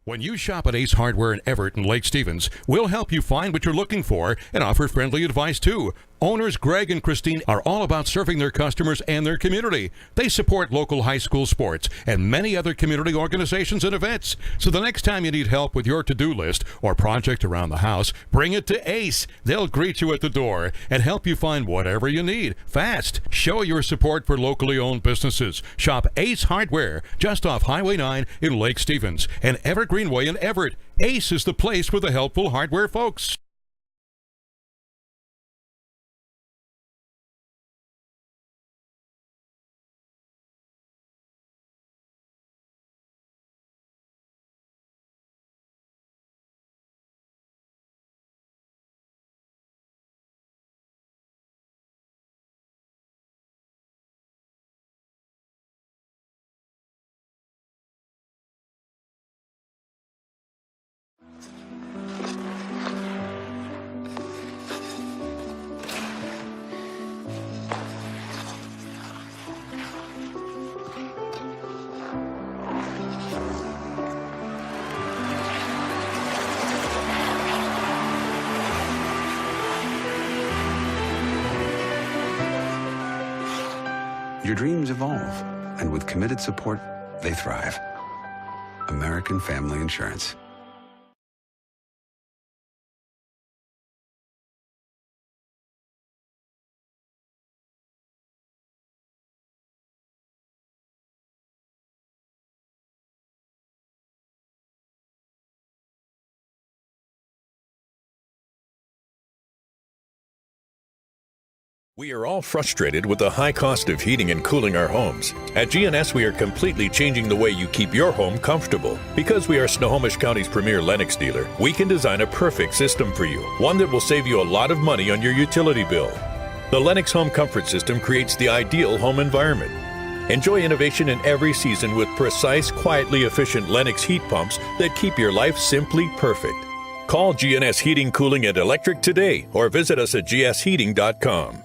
When you shop at Ace Hardware in Everett and Lake Stevens, we'll help you find what you're looking for and offer friendly advice too. Owners Greg and Christine are all about serving their customers and their community. They support local high school sports and many other community organizations and events. So the next time you need help with your to-do list or project around the house, bring it to Ace. They'll greet you at the door and help you find whatever you need fast. Show your support for locally owned businesses. Shop Ace Hardware just off Highway 9 in Lake Stevens and Evergreen Way in Everett. Ace is the place for the helpful hardware folks. Your dreams evolve, and with committed support, they thrive. American Family Insurance. We are all frustrated with the high cost of heating and cooling our homes. At GNS, we are completely changing the way you keep your home comfortable. Because we are Snohomish County's premier Lennox dealer, we can design a perfect system for you, one that will save you a lot of money on your utility bill. The Lennox Home Comfort System creates the ideal home environment. Enjoy innovation in every season with precise, quietly efficient Lennox heat pumps that keep your life simply perfect. Call GNS Heating, Cooling, and Electric today or visit us at gsheating.com.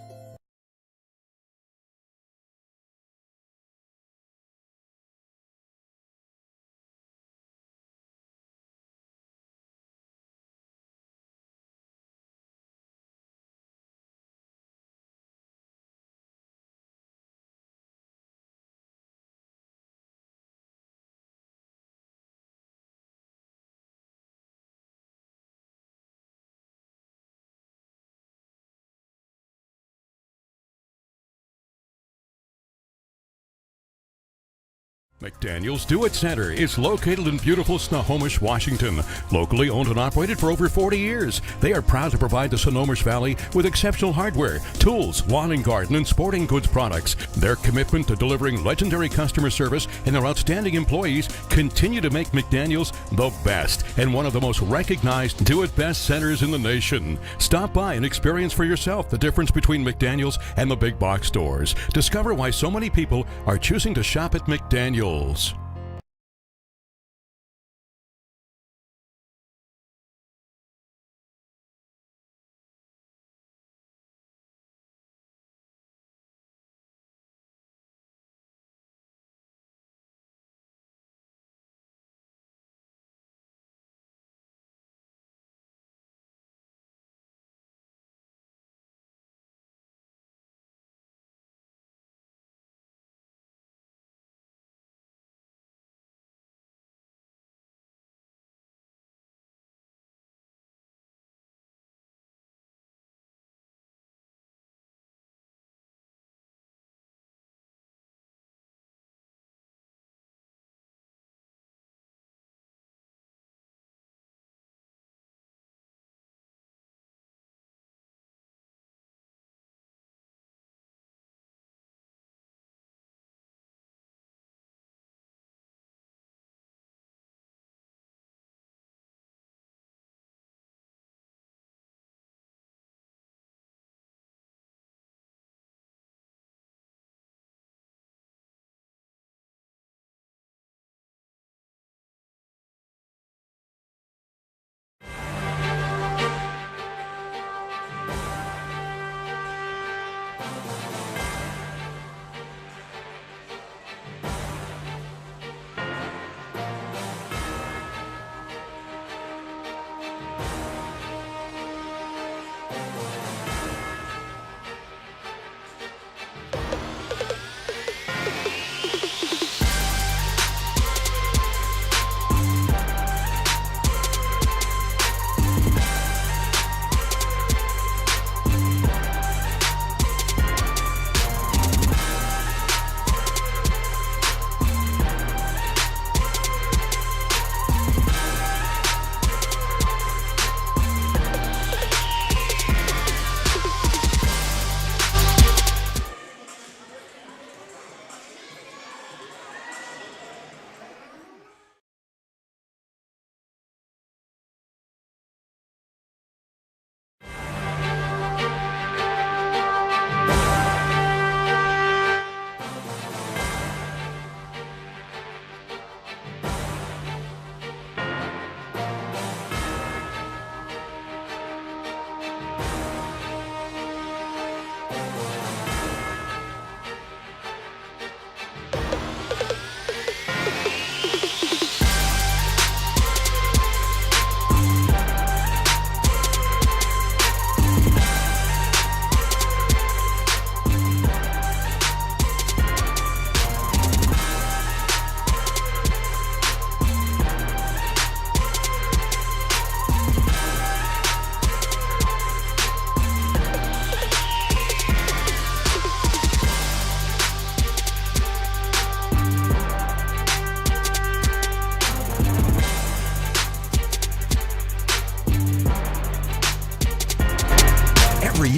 McDaniel's Do It Center is located in beautiful Snohomish, Washington. Locally owned and operated for over 40 years, they are proud to provide the Snohomish Valley with exceptional hardware, tools, lawn and garden, and sporting goods products. Their commitment to delivering legendary customer service and their outstanding employees continue to make McDaniel's the best and one of the most recognized Do It Best centers in the nation. Stop by and experience for yourself the difference between McDaniel's and the big box stores. Discover why so many people are choosing to shop at McDaniel's.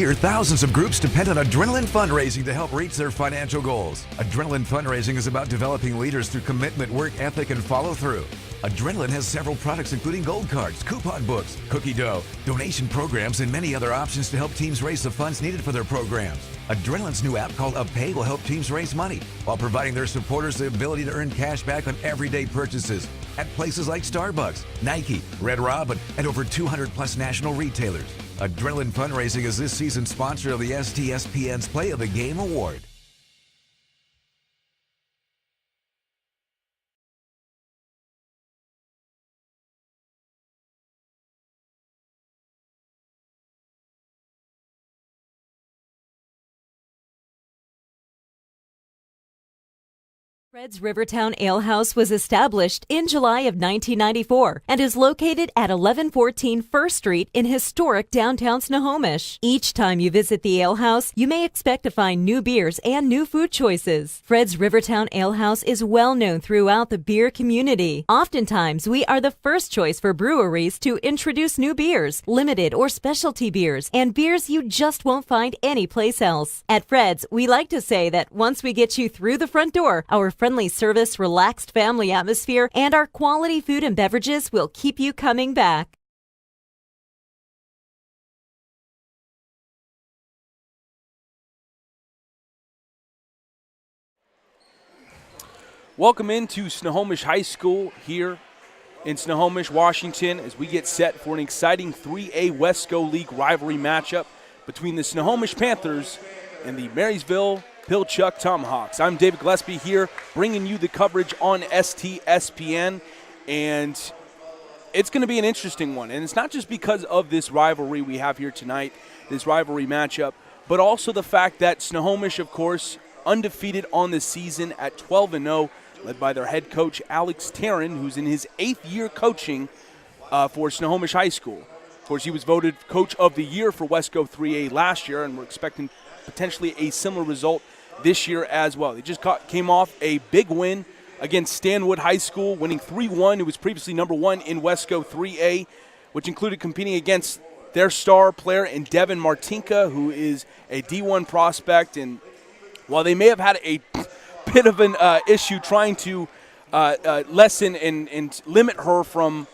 year, thousands of groups depend on Adrenaline Fundraising to help reach their financial goals. Adrenaline Fundraising is about developing leaders through commitment, work ethic, and follow through. Adrenaline has several products including gold cards, coupon books, cookie dough, donation programs, and many other options to help teams raise the funds needed for their programs. Adrenaline's new app called UpPay will help teams raise money while providing their supporters the ability to earn cash back on everyday purchases at places like Starbucks, Nike, Red Robin, and over 200 plus national retailers. Adrenaline Fundraising is this season's sponsor of the STSPN's Play of the Game Award. Fred's Rivertown Ale House was established in July of 1994 and is located at 1114 First Street in historic downtown Snohomish. Each time you visit the ale house, you may expect to find new beers and new food choices. Fred's Rivertown Ale House is well known throughout the beer community. Oftentimes, we are the first choice for breweries to introduce new beers, limited or specialty beers, and beers you just won't find anyplace else. At Fred's, we like to say that once we get you through the front door, our friendly service, relaxed family atmosphere, and our quality food and beverages will keep you coming back. Welcome into Snohomish High School here in Snohomish, Washington, as we get set for an exciting 3A Wesco League rivalry matchup between the Snohomish Panthers and the Marysville-Pilchuck Tomahawks. I'm David Gillespie here, bringing you the coverage on STSPN, and it's going to be an interesting one. And it's not just because of this rivalry we have here tonight, this rivalry matchup, but also the fact that Snohomish, of course, undefeated on the season at 12-0, led by their head coach, Alex Tarrin, who's in his 8th year coaching for Snohomish High School. Of course, he was voted Coach of the Year for Wesco 3A last year, and we're expecting potentially a similar result this year as well. They just came off a big win against Stanwood High School, winning 3-1. It was previously number 1 in Wesco 3A, which included competing against their star player in Devin Martinka, who is a D1 prospect. And while they may have had a bit of an issue trying to lessen and limit her from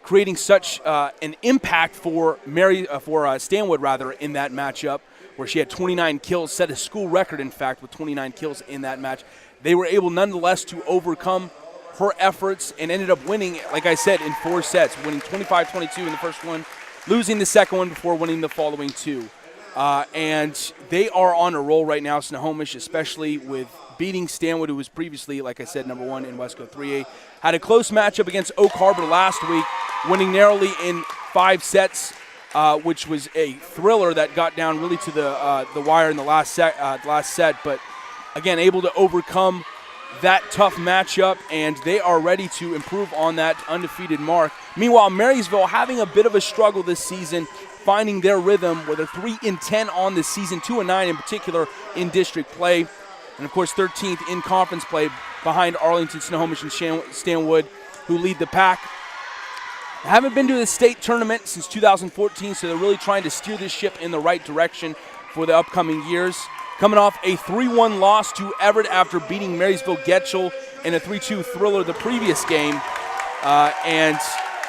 creating such an impact for Stanwood in that matchup, where she had 29 kills, set a school record, in fact, with 29 kills in that match. They were able, nonetheless, to overcome her efforts and ended up winning, like I said, in 4 sets, winning 25-22 in the first one, losing the second one before winning the following 2. And they are on a roll right now, Snohomish, especially with beating Stanwood, who was previously, like I said, number 1 in Wesco 3A. Had a close matchup against Oak Harbor last week, winning narrowly in 5 sets, which was a thriller that got down really to the wire in the last set. But again, able to overcome that tough matchup, and they are ready to improve on that undefeated mark. Meanwhile, Marysville having a bit of a struggle this season, finding their rhythm, where they're 3-10 on the season, 2-9 in particular in district play, and of course 13th in conference play behind Arlington, Snohomish, and Stanwood, who lead the pack. Haven't been to the state tournament since 2014, so they're really trying to steer this ship in the right direction for the upcoming years. Coming off a 3-1 loss to Everett after beating Marysville-Getchell in a 3-2 thriller the previous game. And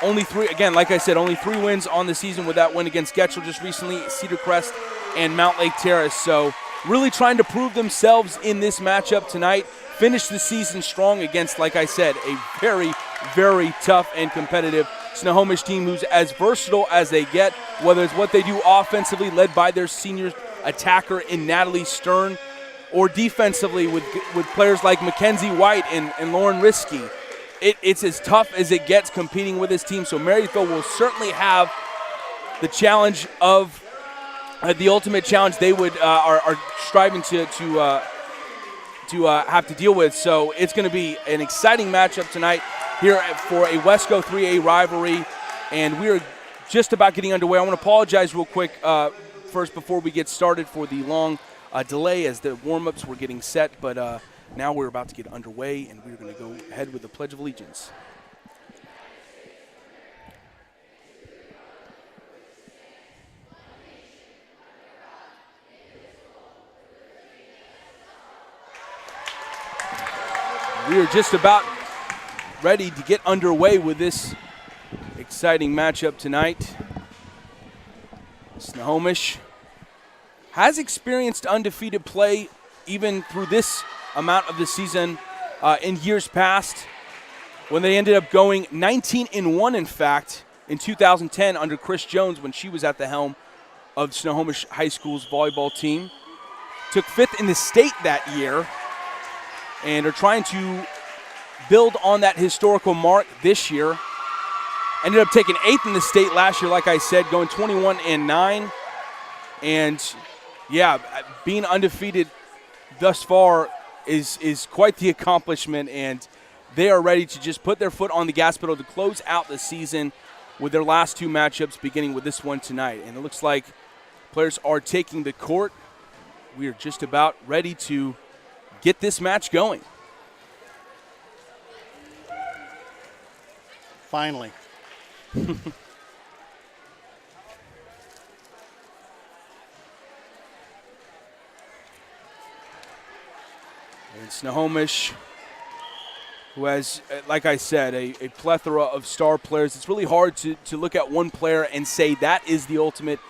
only 3, again, like I said, only 3 wins on the season with that win against Getchell just recently, Cedar Crest and Mount Lake Terrace. So really trying to prove themselves in this matchup tonight. Finish the season strong against, like I said, a very, very tough and competitive Snohomish team who's as versatile as they get, whether it's what they do offensively, led by their senior attacker in Natalie Stern, or defensively with players like Mackenzie White and Lauren Risky. It's as tough as it gets competing with this team, so Marysville will certainly have the challenge of the ultimate challenge they would are striving to have to deal with. So it's going to be an exciting matchup tonight here for a Wesco 3A rivalry, and we're just about getting underway. I want to apologize real quick first before we get started for the long delay as the warm-ups were getting set, but now we're about to get underway, and we're going to go ahead with the Pledge of Allegiance. We are just about ready to get underway with this exciting matchup tonight. Snohomish has experienced undefeated play even through this amount of the season in years past, when they ended up going 19-1, in fact, in 2010 under Chris Jones when she was at the helm of Snohomish High School's volleyball team. Took 5th in the state that year and are trying to build on that historical mark this year. Ended up taking 8th in the state last year, like I said, going 21-9. And yeah, being undefeated thus far is quite the accomplishment, and they are ready to just put their foot on the gas pedal to close out the season with their last 2 matchups, beginning with this one tonight. And it looks like players are taking the court. We are just about ready to get this match going. Finally. And Snohomish, who has, like I said, a plethora of star players. It's really hard to look at one player and say that is the ultimate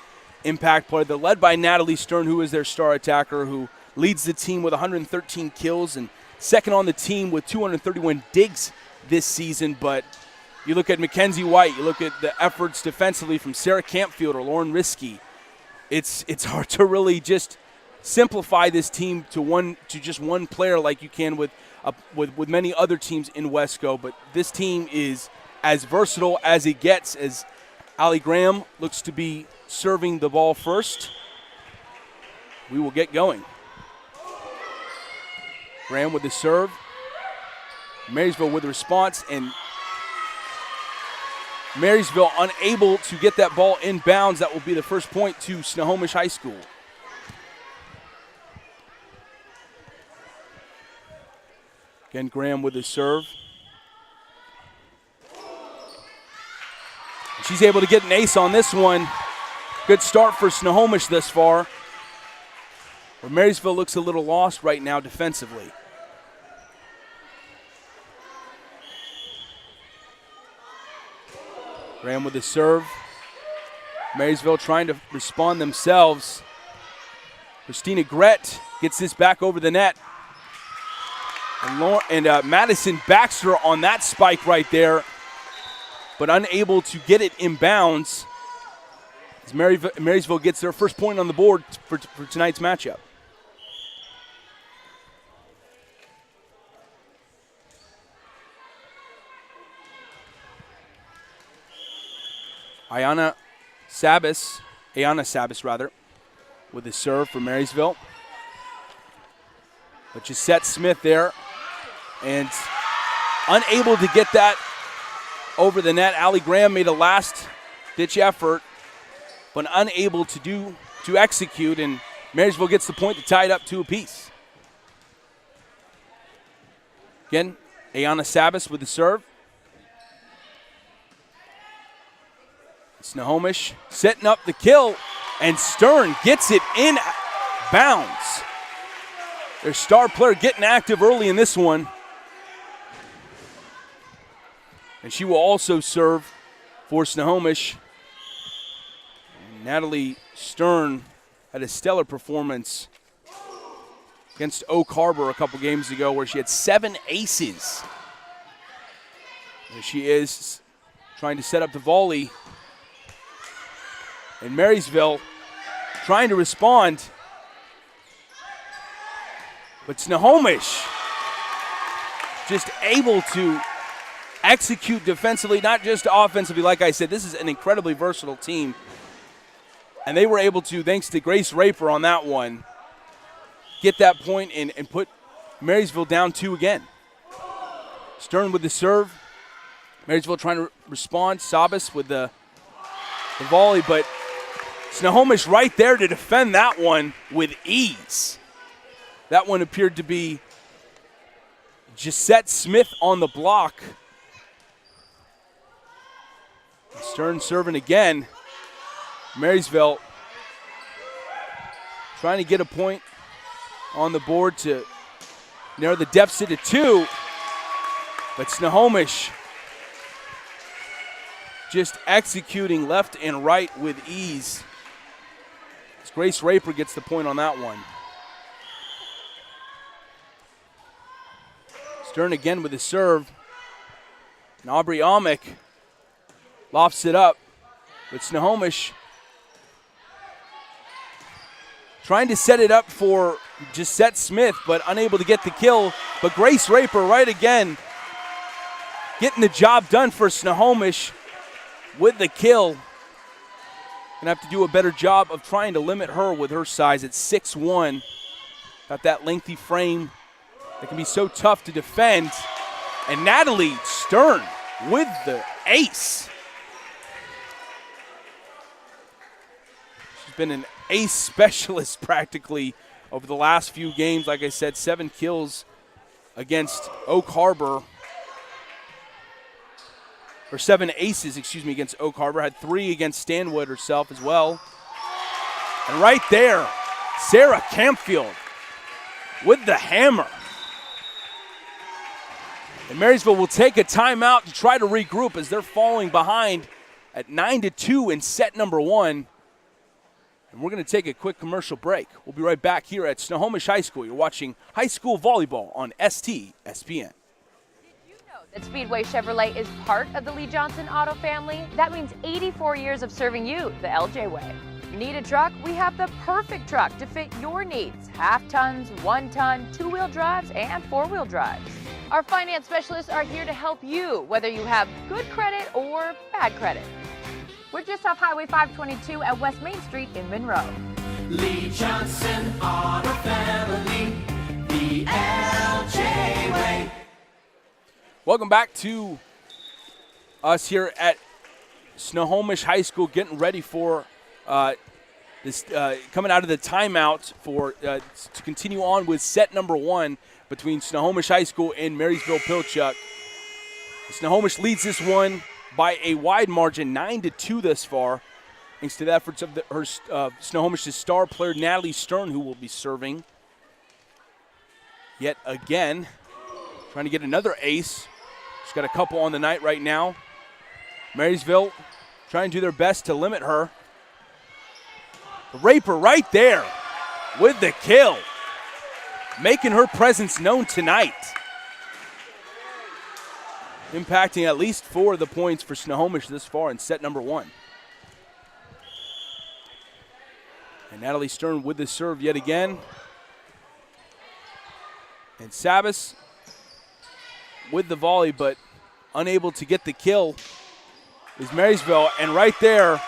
impact player. They're led by Natalie Stern, who is their star attacker, who leads the team with 113 kills and second on the team with 231 digs this season. But you look at Mackenzie White, you look at the efforts defensively from Sarah Campfield or Lauren Risky. It's hard to really just simplify this team to just one player like you can with many other teams in Wesco. But this team is as versatile as it gets, as Allie Graham looks to be serving the ball first. We will get going. Graham with the serve. Marysville with the response, and Marysville unable to get that ball in bounds. That will be the first point to Snohomish High School. Again, Graham with the serve. She's able to get an ace on this one. Good start for Snohomish thus far. Where Marysville looks a little lost right now defensively. Graham with the serve. Marysville trying to respond themselves. Christina Gret gets this back over the net. And Madison Baxter on that spike right there, but unable to get it in bounds as Marysville gets their first point on the board for tonight's matchup. Ayana Sabas with the serve for Marysville. But Gisette Smith there, and unable to get that over the net. Allie Graham made a last-ditch effort, but unable to execute, and Marysville gets the point to tie it up 2 apiece. Again, Ayana Sabas with the serve. Snohomish setting up the kill, and Stern gets it in bounds. Their star player getting active early in this one. And she will also serve for Snohomish. Natalie Stern had a stellar performance against Oak Harbor a couple games ago where she had 7 aces. There she is trying to set up the volley. And Marysville trying to respond. But Snohomish just able to execute defensively, not just offensively. Like I said, this is an incredibly versatile team. And they were able to, thanks to Grace Raper on that one, get that point and put Marysville down 2 again. Stern with the serve. Marysville trying to respond. Sabas with the volley, but Snohomish right there to defend that one with ease. That one appeared to be Gisette Smith on the block. Stern serving again. Marysville trying to get a point on the board to narrow the deficit to 2. But Snohomish just executing left and right with ease. As Grace Raper gets the point on that one. Stern again with his serve. And Aubrey Amick lofts it up. But Snohomish trying to set it up for Gisette Smith, but unable to get the kill. But Grace Raper right again, getting the job done for Snohomish with the kill. Gonna have to do a better job of trying to limit her with her size at 6'1". Got that lengthy frame that can be so tough to defend. And Natalie Stern with the ace. She's been an ace specialist practically over the last few games. Like I said, 7 kills against Oak Harbor. Or 7 aces, against Oak Harbor. Had 3 against Stanwood herself as well. And right there, Sarah Campfield with the hammer. And Marysville will take a timeout to try to regroup as they're falling behind at 9-2 in set number 1. And we're going to take a quick commercial break. We'll be right back here at Snohomish High School. You're watching high school volleyball on STSPN. That Speedway Chevrolet is part of the Lee Johnson Auto family. That means 84 years of serving you the LJ way. Need a truck? We have the perfect truck to fit your needs. Half tons, 1 ton, 2-wheel drives, and 4-wheel drives. Our finance specialists are here to help you, whether you have good credit or bad credit. We're just off Highway 522 at West Main Street in Monroe. Lee Johnson Auto Family, the LJ way. Welcome back to us here at Snohomish High School, getting ready for this coming out of the timeout for to continue on with set number 1 between Snohomish High School and Marysville-Pilchuck. Snohomish leads this one by a wide margin, 9-2 thus far, thanks to the efforts of Snohomish's star player Natalie Stern, who will be serving yet again, trying to get another ace. She's got a couple on the night right now. Marysville trying to do their best to limit her. Raper right there with the kill, making her presence known tonight. Impacting at least 4 of the points for Snohomish this far in set number 1. And Natalie Stern with the serve yet again. And Sabas with the volley, but unable to get the kill is Marysville. And right there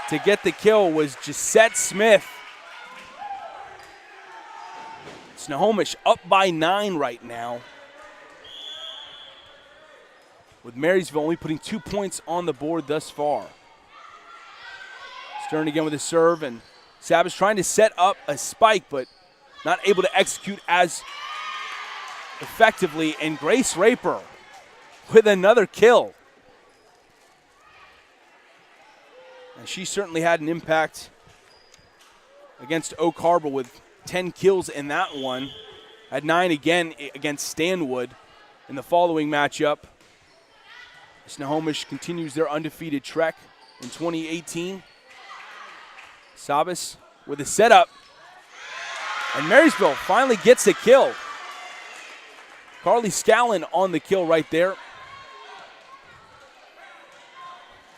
to get the kill was Gisette Smith. Snohomish up by 9 right now, with Marysville only putting 2 points on the board thus far. Stern again with his serve, and Sabas trying to set up a spike, but not able to execute as effectively. And Grace Raper with another kill. And she certainly had an impact against Oak Harbor with 10 kills in that one. Had 9 again against Stanwood in the following matchup. Snohomish continues their undefeated trek in 2018. Sabas with a setup. And Marysville finally gets a kill. Carly Scallon on the kill right there.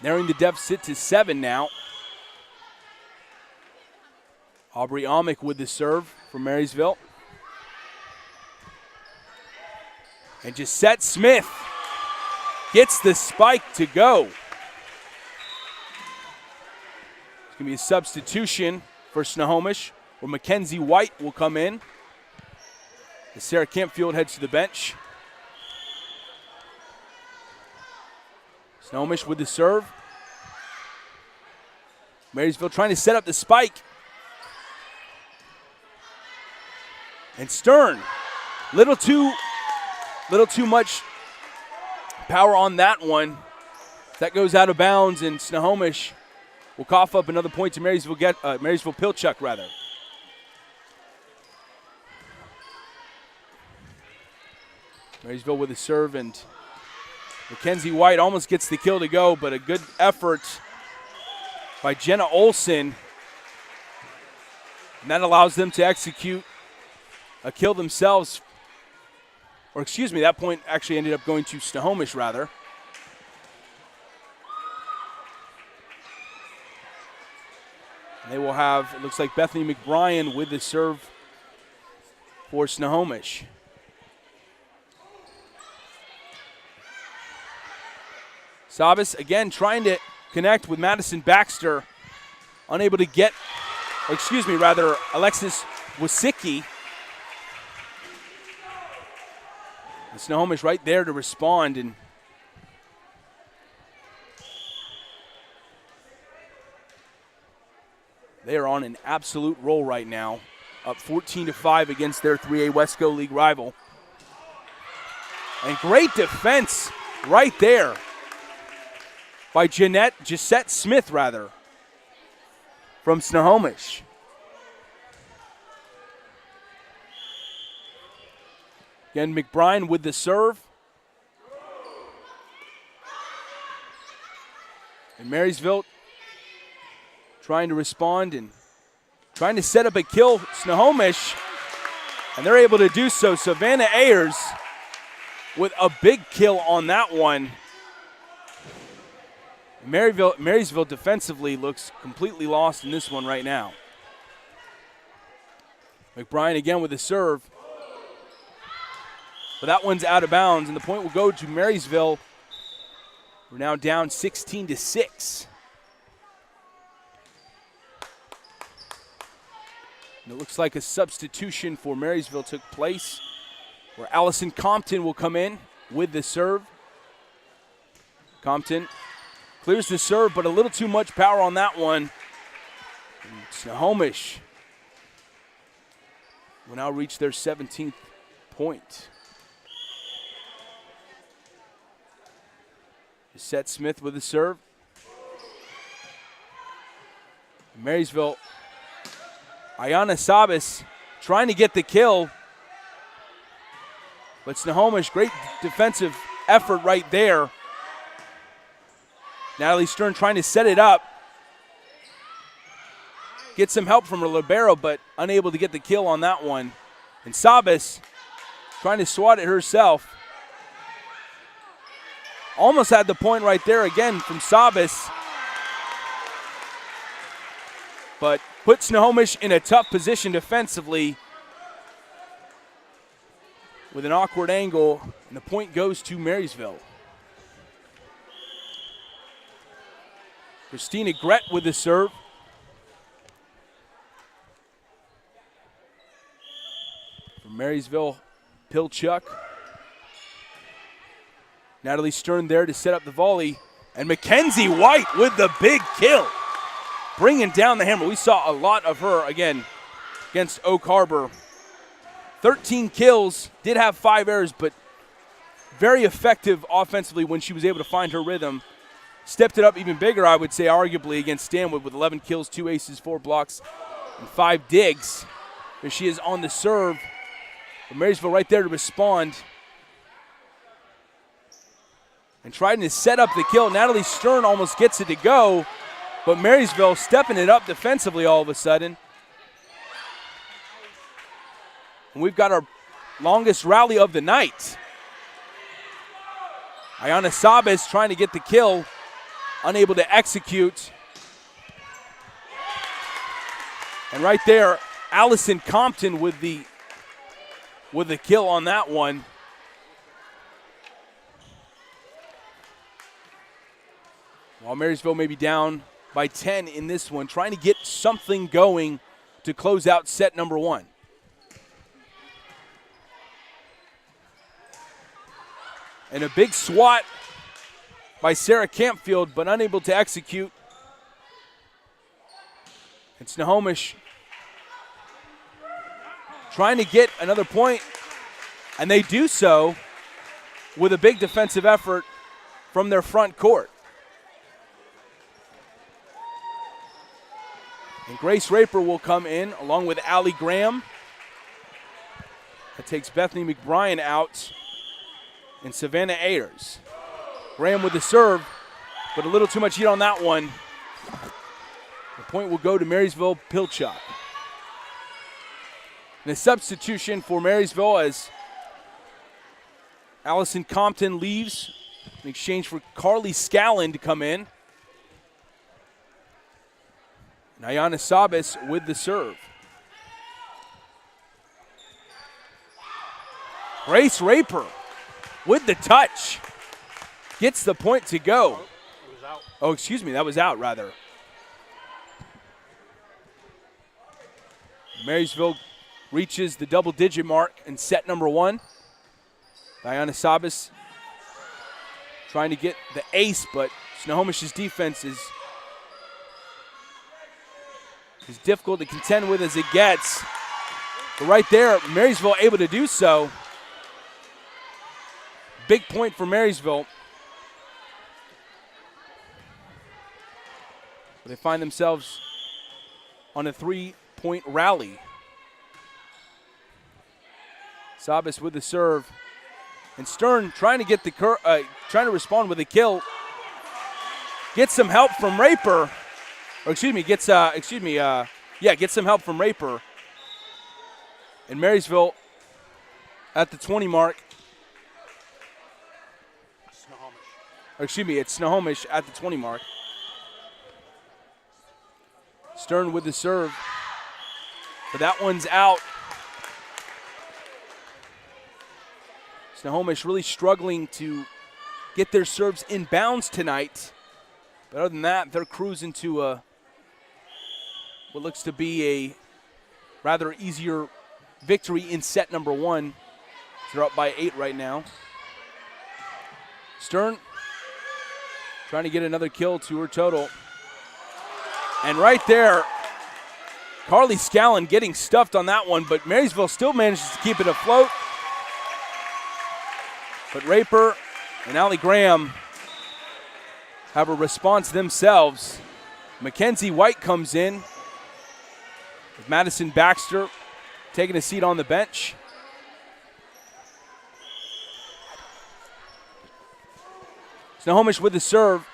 Narrowing the deficit to 7 now. Aubrey Amick with the serve for Marysville. And Gisette Smith gets the spike to go. It's going to be a substitution for Snohomish, where Mackenzie White will come in as Sarah Campfield heads to the bench. Snohomish with the serve. Marysville trying to set up the spike. And Stern, little too much power on that one. That goes out of bounds, and Snohomish will cough up another point to Marysville-Pilchuck rather. Marysville with a serve, and Mackenzie White almost gets the kill to go, but a good effort by Jenna Olson. And that allows them to execute a kill themselves. Or excuse me, that point actually ended up going to Snohomish rather. And they will have, it looks like Bethany McBrien with the serve for Snohomish. Sabas again trying to connect with Madison Baxter. Unable to get, or excuse me, rather Alexis Wasicki. And Snohomish right there to respond, and they are on an absolute roll right now, up 14-5 against their 3A Wesco League rival. And great defense right there by Gisette Smith, rather, from Snohomish. Again, McBrien with the serve. And Marysville trying to respond and trying to set up a kill Snohomish, and they're able to do so. Savannah Ayers with a big kill on that one. Marysville defensively looks completely lost in this one right now. McBrien again with the serve. But that one's out of bounds, and the point will go to Marysville. We're now down 16-6. And it looks like a substitution for Marysville took place, where Allison Compton will come in with the serve. Compton clears the serve, but a little too much power on that one. And Snohomish will now reach their 17th point. Gisette Smith with the serve. Marysville, Ayana Sabas trying to get the kill. But Snohomish, great defensive effort right there. Natalie Stern trying to set it up. Get some help from her libero, but unable to get the kill on that one. And Sabas trying to swat it herself. Almost had the point right there again from Sabas. But put Snohomish in a tough position defensively with an awkward angle, and the point goes to Marysville. Christina Gret with the serve. From Marysville-Pilchuck. Natalie Stern there to set up the volley. And Mackenzie White with the big kill. Bringing down the hammer. We saw a lot of her, again, against Oak Harbor. 13 kills, did have 5 errors, but very effective offensively when she was able to find her rhythm. Stepped it up even bigger, I would say, arguably, against Stanwood with 11 kills, 2 aces, 4 blocks, and 5 digs. There she is on the serve. But Marysville right there to respond. And trying to set up the kill. Natalie Stern almost gets it to go, but Marysville stepping it up defensively all of a sudden. And we've got our longest rally of the night. Ayana Sabas trying to get the kill, unable to execute. And right there, Allison Compton with the kill on that one. While Marysville may be down by 10 in this one, trying to get something going to close out set number 1. And a big swat by Sarah Campfield, but unable to execute. And Snohomish trying to get another point, and they do so with a big defensive effort from their front court. And Grace Raper will come in along with Allie Graham. That takes Bethany McBrien out. and Savannah Ayers. Graham with the serve, but a little too much heat on that one. The point will go to Marysville-Pilchuck. And a substitution for Marysville as Allison Compton leaves in exchange for Carly Scallon to come in. And Ayana Sabas with the serve. Grace Raper with the touch. Gets the point to go. Oh, excuse me, that was out rather. Marysville reaches the double-digit mark in set number 1. Diana Sabas trying to get the ace, but Snohomish's defense is difficult to contend with as it gets. But right there, Marysville able to do so. Big point for Marysville. But they find themselves on a 3-point rally. Sabas with the serve. And Stern trying to get trying to respond with a kill. Gets some help from Raper. Or gets some help from Raper. And Marysville at the 20 mark. It's Snohomish at the 20 mark. Stern with the serve. But that one's out. Snohomish really struggling to get their serves in bounds tonight. But other than that, they're cruising to what looks to be a rather easier victory in set number 1. They're up by 8 right now. Stern trying to get another kill to her total. And right there, Carly Scallon getting stuffed on that one, but Marysville still manages to keep it afloat. But Raper and Allie Graham have a response themselves. Mackenzie White comes in with Madison Baxter taking a seat on the bench. Snohomish with the serve.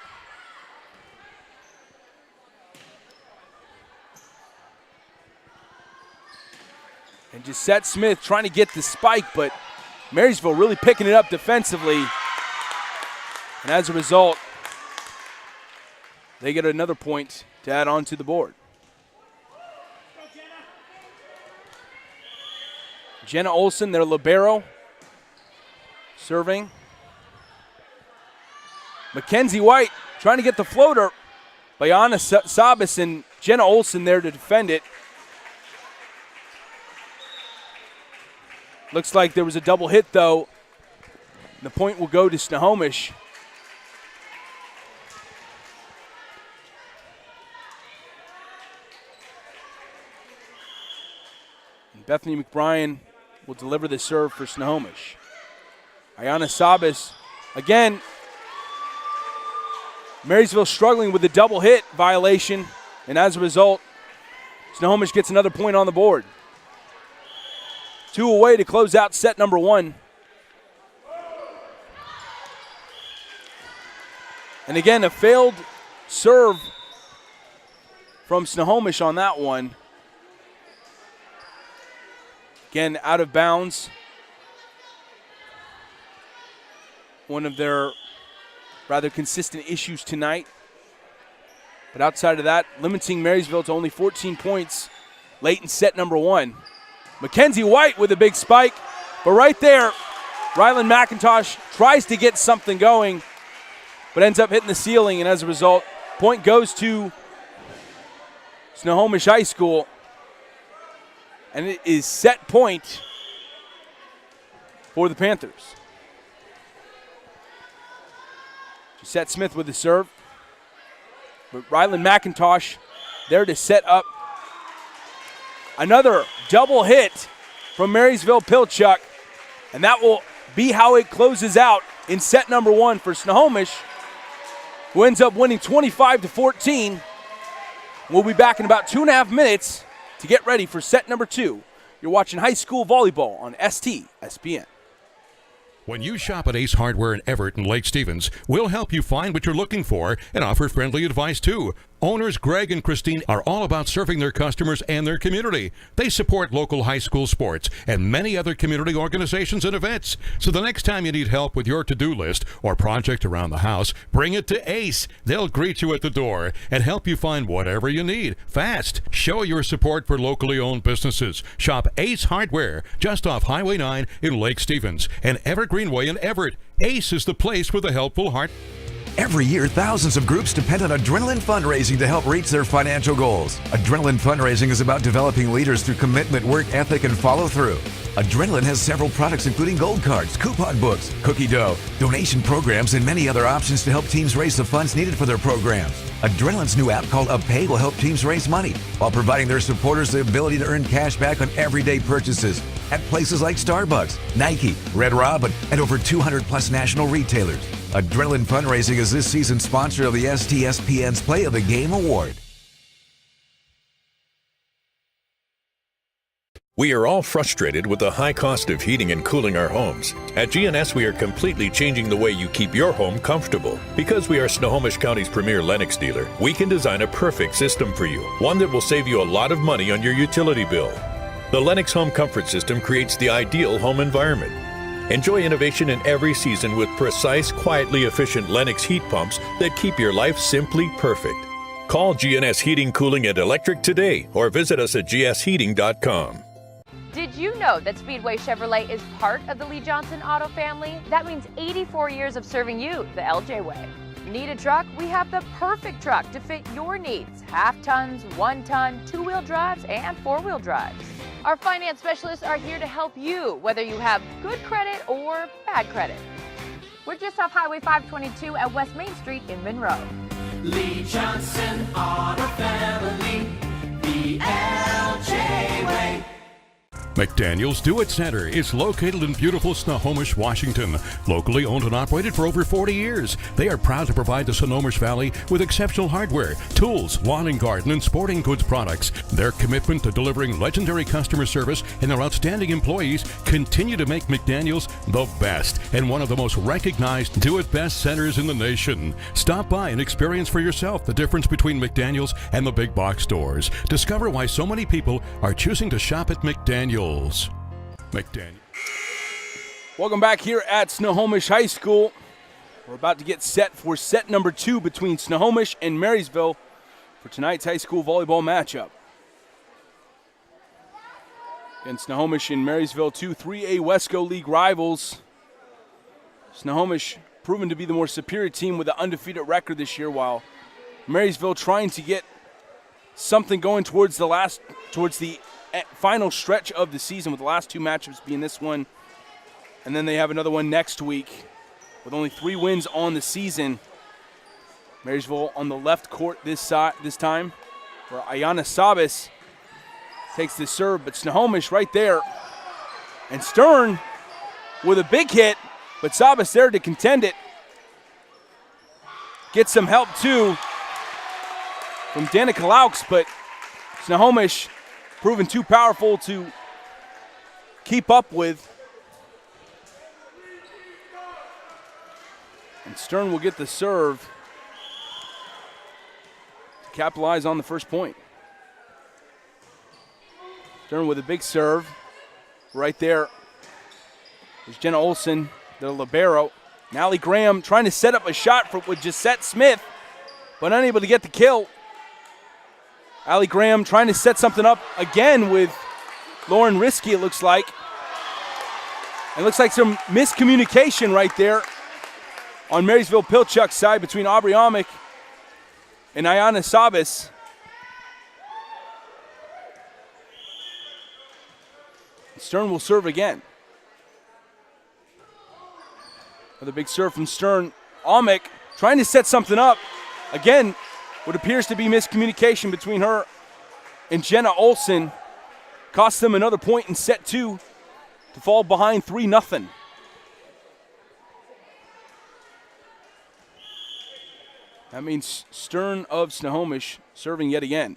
And Gisette Smith trying to get the spike, but Marysville really picking it up defensively. And as a result, they get another point to add on to the board. Jenna Olson, their libero, serving. Mackenzie White trying to get the floater. Bayana Sabas and Jenna Olson there to defend it. Looks like there was a double hit, though. The point will go to Snohomish. And Bethany McBrien will deliver the serve for Snohomish. Ayana Sabas, again, Marysville struggling with the double hit violation, and as a result, Snohomish gets another point on the board. 2 away to close out set number 1. And again, a failed serve from Snohomish on that one. Again, out of bounds. One of their rather consistent issues tonight. But outside of that, limiting Marysville to only 14 points late in set number 1. Mackenzie White with a big spike. But right there, Rylan McIntosh tries to get something going, but ends up hitting the ceiling, and as a result, point goes to Snohomish High School. And it is set point for the Panthers. Gisette Smith with the serve. But Rylan McIntosh there to set up another double hit from Marysville-Pilchuck. And that will be how it closes out in set number 1 for Snohomish, who ends up winning 25-14. We'll be back in about 2.5 minutes to get ready for set number 2. You're watching high school volleyball on STSPN. When you shop at Ace Hardware in Everett and Lake Stevens, we'll help you find what you're looking for and offer friendly advice too. Owners Greg and Christine are all about serving their customers and their community. They support local high school sports and many other community organizations and events. So the next time you need help with your to-do list or project around the house, bring it to Ace. They'll greet you at the door and help you find whatever you need fast. Show your support for locally owned businesses. Shop Ace Hardware just off Highway 9 in Lake Stevens and Evergreen Way in Everett. Ace is the place with a helpful heart. Every year, thousands of groups depend on Adrenaline fundraising to help reach their financial goals. Adrenaline fundraising is about developing leaders through commitment, work ethic, and follow-through. Adrenaline has several products including gold cards, coupon books, cookie dough, donation programs, and many other options to help teams raise the funds needed for their programs. Adrenaline's new app called UpPay will help teams raise money while providing their supporters the ability to earn cash back on everyday purchases at places like Starbucks, Nike, Red Robin, and over 200 plus national retailers. Adrenaline Fundraising is this season's sponsor of the STSPN's Play of the Game Award. We are all frustrated with the high cost of heating and cooling our homes. At GNS, we are completely changing the way you keep your home comfortable. Because we are Snohomish County's premier Lennox dealer, we can design a perfect system for you, one that will save you a lot of money on your utility bill. The Lennox Home Comfort System creates the ideal home environment. Enjoy innovation in every season with precise, quietly efficient Lennox heat pumps that keep your life simply perfect. Call GNS Heating, Cooling, and Electric today or visit us at gsheating.com. Did you know that Speedway Chevrolet is part of the Lee Johnson Auto family? That means 84 years of serving you the LJ way. Need a truck? We have the perfect truck to fit your needs. Half tons, 1 ton, 2-wheel drives, and 4-wheel drives. Our finance specialists are here to help you, whether you have good credit or bad credit. We're just off Highway 522 at West Main Street in Monroe. Lee Johnson Auto Family, the LJ way. McDaniel's Do It Center is located in beautiful Snohomish, Washington. Locally owned and operated for over 40 years, they are proud to provide the Snohomish Valley with exceptional hardware, tools, lawn and garden, and sporting goods products. Their commitment to delivering legendary customer service and their outstanding employees continue to make McDaniel's the best and one of the most recognized do-it-best centers in the nation. Stop by and experience for yourself the difference between McDaniel's and the big box stores. Discover why so many people are choosing to shop at McDaniel's. Welcome back here at Snohomish High School. We're about to get set for set number 2 between Snohomish and Marysville for tonight's high school volleyball matchup. Again, Snohomish and Marysville, 2 3A Wesco League rivals. Snohomish proven to be the more superior team with an undefeated record this year, while Marysville trying to get something going towards the final stretch of the season, with the last 2 matchups being this one, and then they have another one next week with only 3 wins on the season. Marysville on the left court this time, where Ayana Sabas takes the serve, but Snohomish right there, and Stern with a big hit, but Sabas there to contend it. Gets some help too from Danica Laux, but Snohomish proven too powerful to keep up with. And Stern will get the serve to capitalize on the first point. Stern with a big serve. Right there is Jenna Olson, the libero. Nally Graham trying to set up a shot with Gisette Smith, but unable to get the kill. Allie Graham trying to set something up again with Lauren Risky, it looks like. It looks like some miscommunication right there on Marysville-Pilchuck's side between Aubrey Amick and Ayana Sabas. Stern will serve again. Another big serve from Stern. Amick trying to set something up. Again, what appears to be miscommunication between her and Jenna Olson cost them another point in set 2 to fall behind 3-0. That means Stern of Snohomish serving yet again.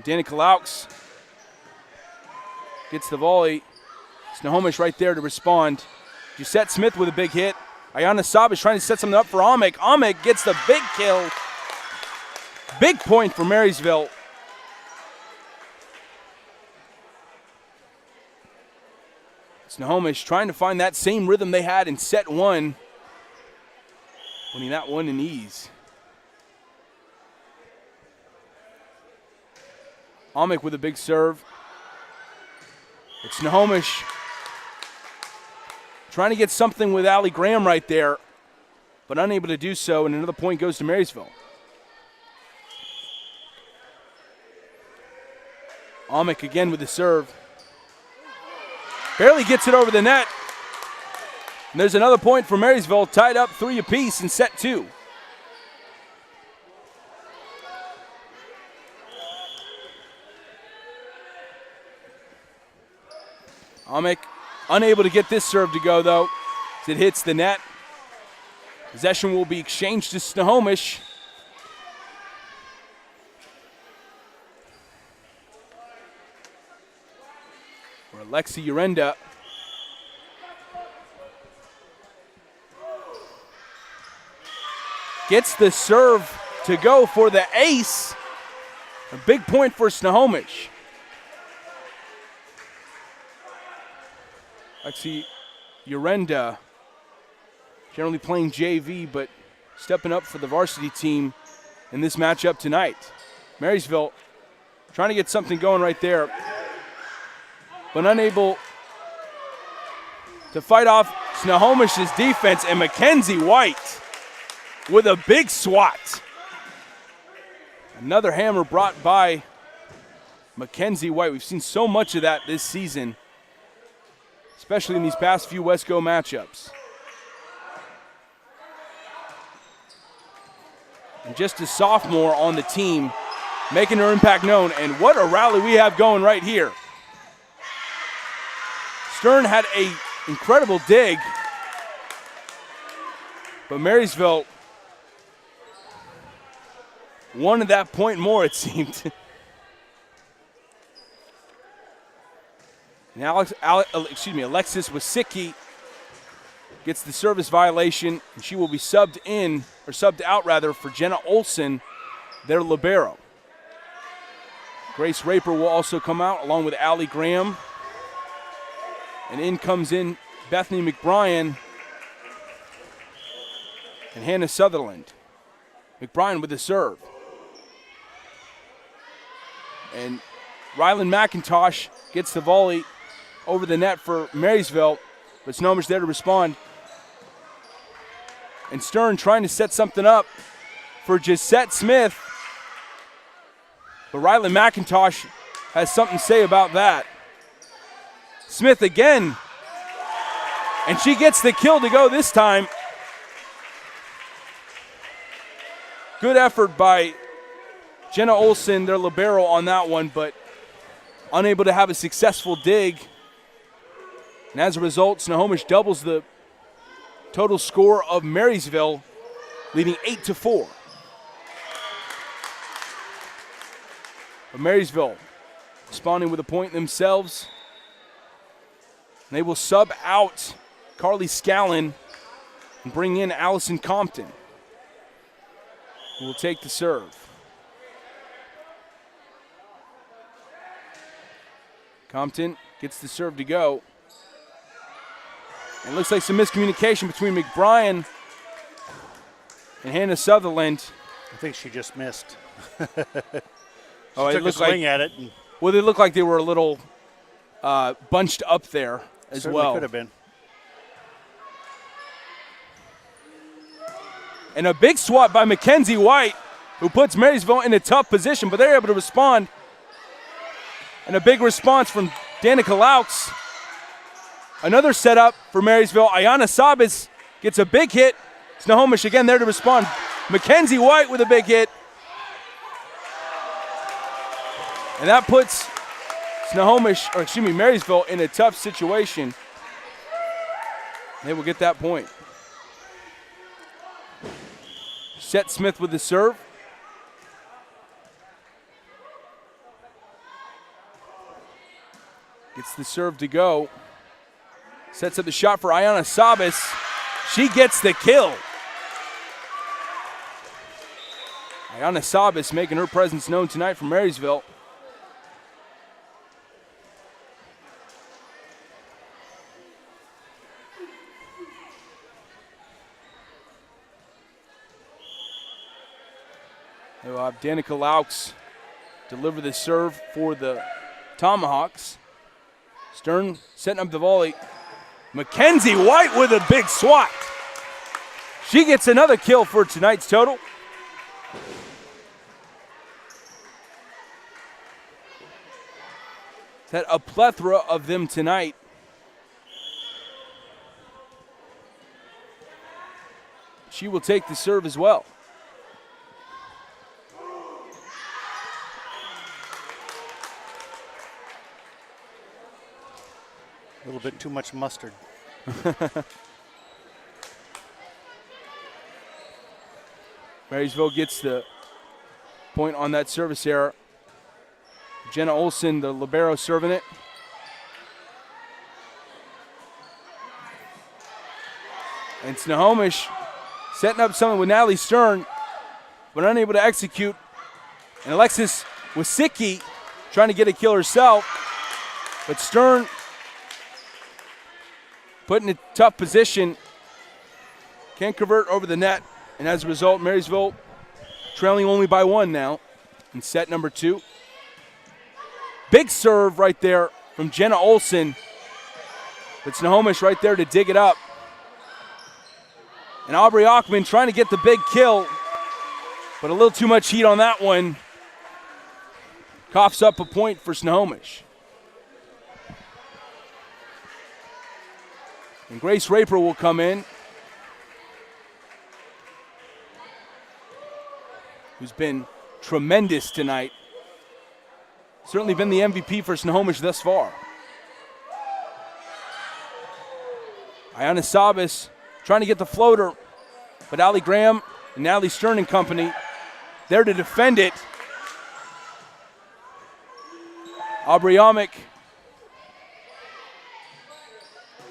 Danica Laux gets the volley. Snohomish right there to respond. Gisette Smith with a big hit. Ayana Saab is trying to set something up for Amick. Amick gets the big kill. Big point for Marysville. Snohomish trying to find that same rhythm they had in set one. Winning that one in ease. Amick with a big serve. It's Snohomish trying to get something with Allie Graham right there, but unable to do so, and another point goes to Marysville. Amick again with the serve. Barely gets it over the net. And there's another point for Marysville, tied up 3 apiece in set 2. Amick unable to get this serve to go, though, as it hits the net. Possession will be exchanged to Snohomish. For Alexi Urenda. Gets the serve to go for the ace. A big point for Snohomish. Alexi Urenda, generally playing JV, but stepping up for the varsity team in this matchup tonight. Marysville trying to get something going right there, but unable to fight off Snohomish's defense, and Mackenzie White with a big swat. Another hammer brought by Mackenzie White. We've seen so much of that this season, especially in these past few Wesco matchups. And just a sophomore on the team, making her impact known, and what a rally we have going right here. Stern had an incredible dig, but Marysville wanted that point more, it seemed. And Alexis Wasicki gets the service violation, and she will be subbed out for Jenna Olson, their libero. Grace Raper will also come out along with Allie Graham. And in comes Bethany McBrien and Hannah Sutherland. McBrien with the serve. And Rylan McIntosh gets the volley over the net for Marysville, but Snohomish there to respond. And Stern trying to set something up for Gisette Smith, but Rylan McIntosh has something to say about that. Smith again, and she gets the kill to go this time. Good effort by Jenna Olson, their libero, on that one, but unable to have a successful dig. And as a result, Snohomish doubles the total score of Marysville, leading 8-4. But Marysville responding with a point themselves. And they will sub out Carly Scallon and bring in Allison Compton, who will take the serve. Compton gets the serve to go. And it looks like some miscommunication between McBrien and Hannah Sutherland. I think she just missed. She took a swing at it. Well, they looked like they were a little bunched up there as Certainly well. Could have been. And a big swat by Mackenzie White, who puts Marysville in a tough position, but they're able to respond. And a big response from Danica Laux. Another setup for Marysville. Ayana Sabis gets a big hit. Snohomish again there to respond. Mackenzie White with a big hit. And that puts Marysville in a tough situation. They will get that point. Seth Smith with the serve. Gets the serve to go. Sets up the shot for Ayana Sabas. She gets the kill. Ayana Sabas making her presence known tonight from Marysville. They will have Danica Laux deliver the serve for the Tomahawks. Stern setting up the volley. Mackenzie White with a big swat. She gets another kill for tonight's total. Had a plethora of them tonight. She will take the serve as well. A little bit too much mustard. Marysville gets the point on that service error. Jenna Olson, the libero, serving it. And Snohomish setting up something with Natalie Stern, but unable to execute. And Alexis Wasicki trying to get a kill herself, but Stern put in a tough position, can't convert over the net, and as a result, Marysville trailing only by one now in set number 2. Big serve right there from Jenna Olson, but Snohomish right there to dig it up. And Aubrey Ockman trying to get the big kill, but a little too much heat on that one. Coughs up a point for Snohomish. And Grace Raper will come in, who's been tremendous tonight. Certainly been the MVP for Snohomish thus far. Ayana Sabas trying to get the floater, but Allie Graham and Natalie Stern and company there to defend it. Aubrey Amick,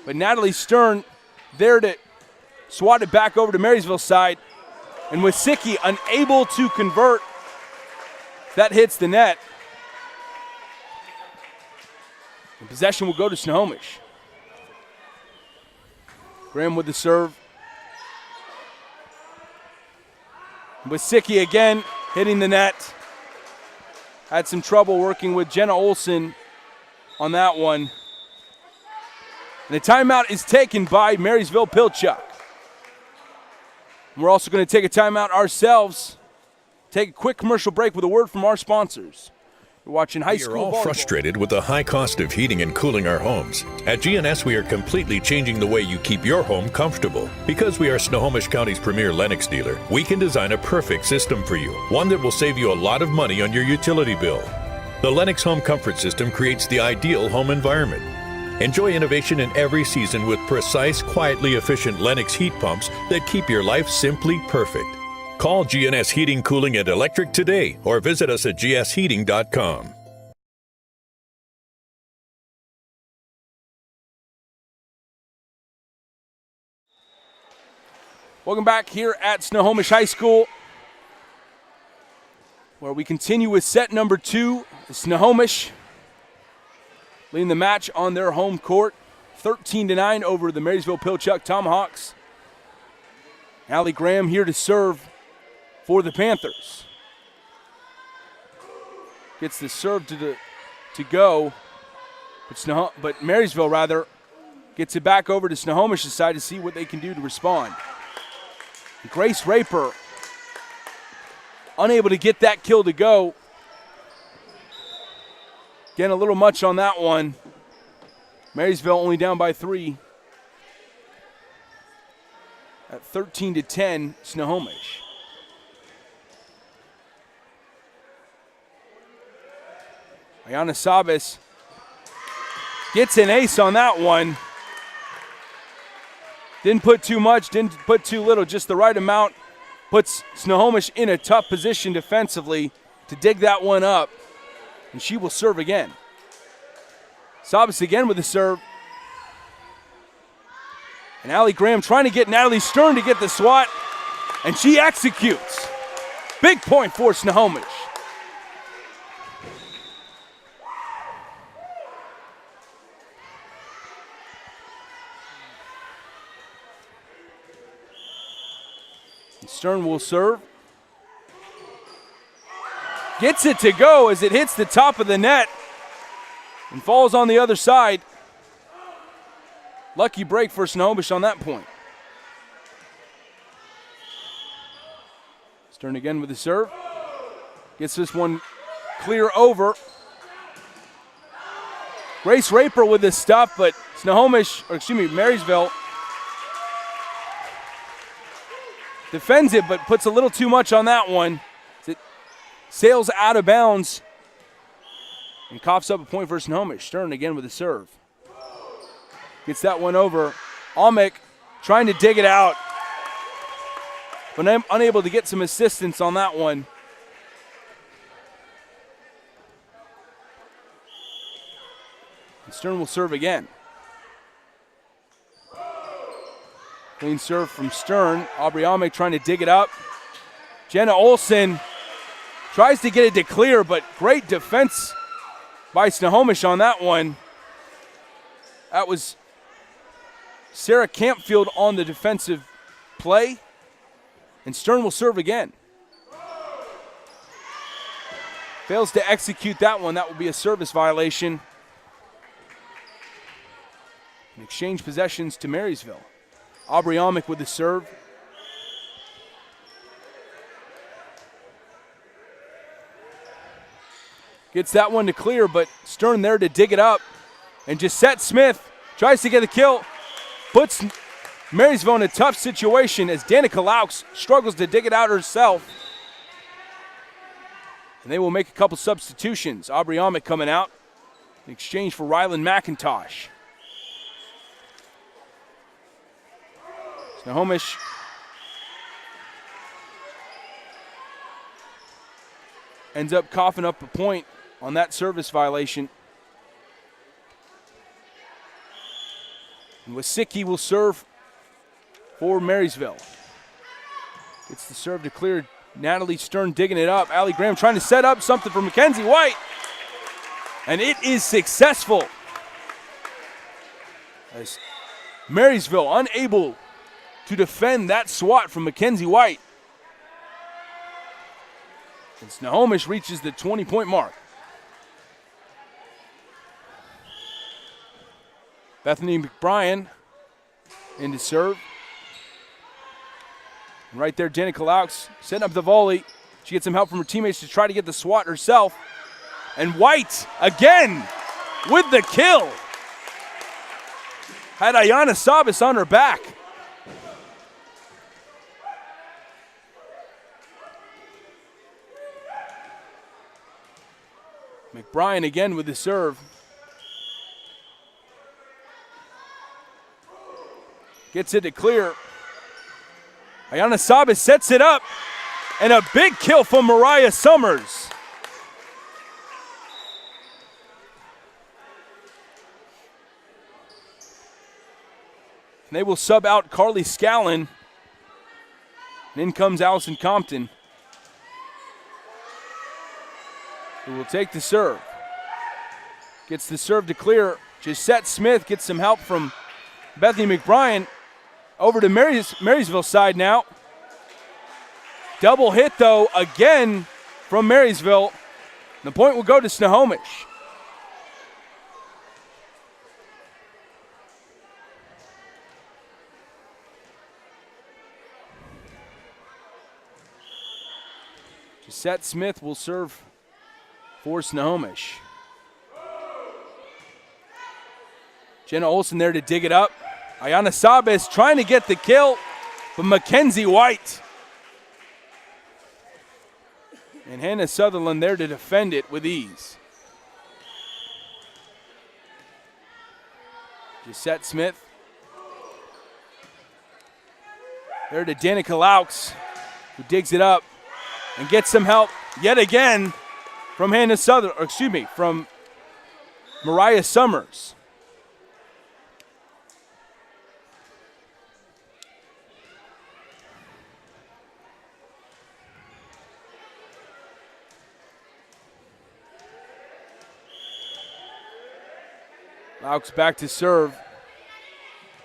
but Natalie Stern there to swat it back over to Marysville's side. And Wasicki unable to convert. That hits the net. And possession will go to Snohomish. Graham with the serve. Wasicki again hitting the net. Had some trouble working with Jenna Olson on that one. And the timeout is taken by Marysville-Pilchuck. We're also going to take a timeout ourselves. Take a quick commercial break with a word from our sponsors. We're watching high school We are all volleyball. frustrated with the high cost of heating and cooling our homes. At GNS, we are completely changing the way you keep your home comfortable. Because we are Snohomish County's premier Lennox dealer, we can design a perfect system for you, one that will save you a lot of money on your utility bill. The Lennox Home Comfort System creates the ideal home environment. Enjoy innovation in every season with precise, quietly efficient Lennox heat pumps that keep your life simply perfect. Call GNS Heating, Cooling, and Electric today or visit us at gsheating.com. Welcome back here at Snohomish High School, where we continue with set number 2. Snohomish leading the match on their home court, 13-9 over the Marysville-Pilchuck Tomahawks. Allie Graham here to serve for the Panthers. Gets the serve to go, but Marysville rather gets it back over to Snohomish's side to see what they can do to respond. Grace Raper unable to get that kill to go. Again, a little much on that one. Marysville only down by 3. At 13-10, Snohomish. Ayana Sabas gets an ace on that one. Didn't put too much, didn't put too little, just the right amount. Puts Snohomish in a tough position defensively to dig that one up. And she will serve again. Sabas again with the serve. And Allie Graham trying to get Natalie Stern to get the swat, and she executes. Big point for Snohomish. And Stern will serve. Gets it to go as it hits the top of the net and falls on the other side. Lucky break for Snohomish on that point. Stern again with the serve. Gets this one clear over. Grace Raper with the stuff, but Marysville defends it, but puts a little too much on that one. It sails out of bounds and coughs up a point for Snohomish. Stern again with the serve. Gets that one over. Almick trying to dig it out, but I'm unable to get some assistance on that one. And Stern will serve again. Clean serve from Stern. Aubrey Almick trying to dig it up. Jenna Olson tries to get it to clear, but great defense by Snohomish on that one. That was Sarah Campfield on the defensive play. And Stern will serve again. Fails to execute that one. That will be a service violation. And exchange possessions to Marysville. Aubrey Almick with the serve. Gets that one to clear, but Stern there to dig it up. And Gisette Smith tries to get a kill. Puts Marysville in a tough situation as Danica Laux struggles to dig it out herself. And they will make a couple substitutions. Aubrey Almick coming out in exchange for Rylan McIntosh. Snohomish ends up coughing up a point on that service violation. And Wasicki will serve for Marysville. Gets the serve to clear. Natalie Stern digging it up. Allie Graham trying to set up something for Mackenzie White. And it is successful. As Marysville unable to defend that swat from Mackenzie White. And Snohomish reaches the 20-point mark. Bethany McBrien in to serve. And right there, Danica Laux setting up the volley. She gets some help from her teammates to try to get the swat herself. And White again with the kill. Had Ayana Sabas on her back. McBrien again with the serve. Gets it to clear. Ayana Sabas sets it up. And a big kill from Mariah Summers. And they will sub out Carly Scallon. And in comes Allison Compton, who will take the serve. Gets the serve to clear. Gisette Smith gets some help from Bethany McBrien. Over to Marysville side now. Double hit, though, again from Marysville. The point will go to Snohomish. Gisette Smith will serve for Snohomish. Jenna Olson there to dig it up. Ayana Sabas trying to get the kill, but Mackenzie White. And Hannah Sutherland there to defend it with ease. Gisette Smith. There to Danica Laux, who digs it up and gets some help yet again from from Mariah Summers. Hawks back to serve.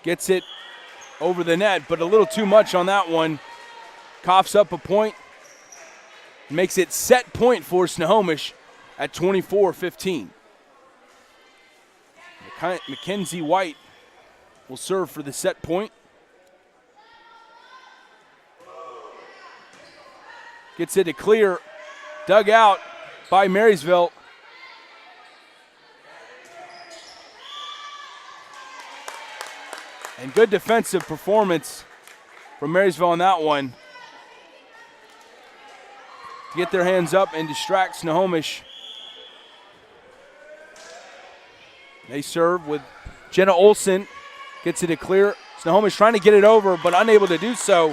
Gets it over the net, but a little too much on that one. Coughs up a point. Makes it set point for Snohomish at 24-15. Mackenzie White will serve for the set point. Gets it to clear. Dug out by Marysville. And good defensive performance from Marysville on that one. To get their hands up and distract Snohomish. They serve with Jenna Olson. Gets it to clear. Snohomish trying to get it over, but unable to do so.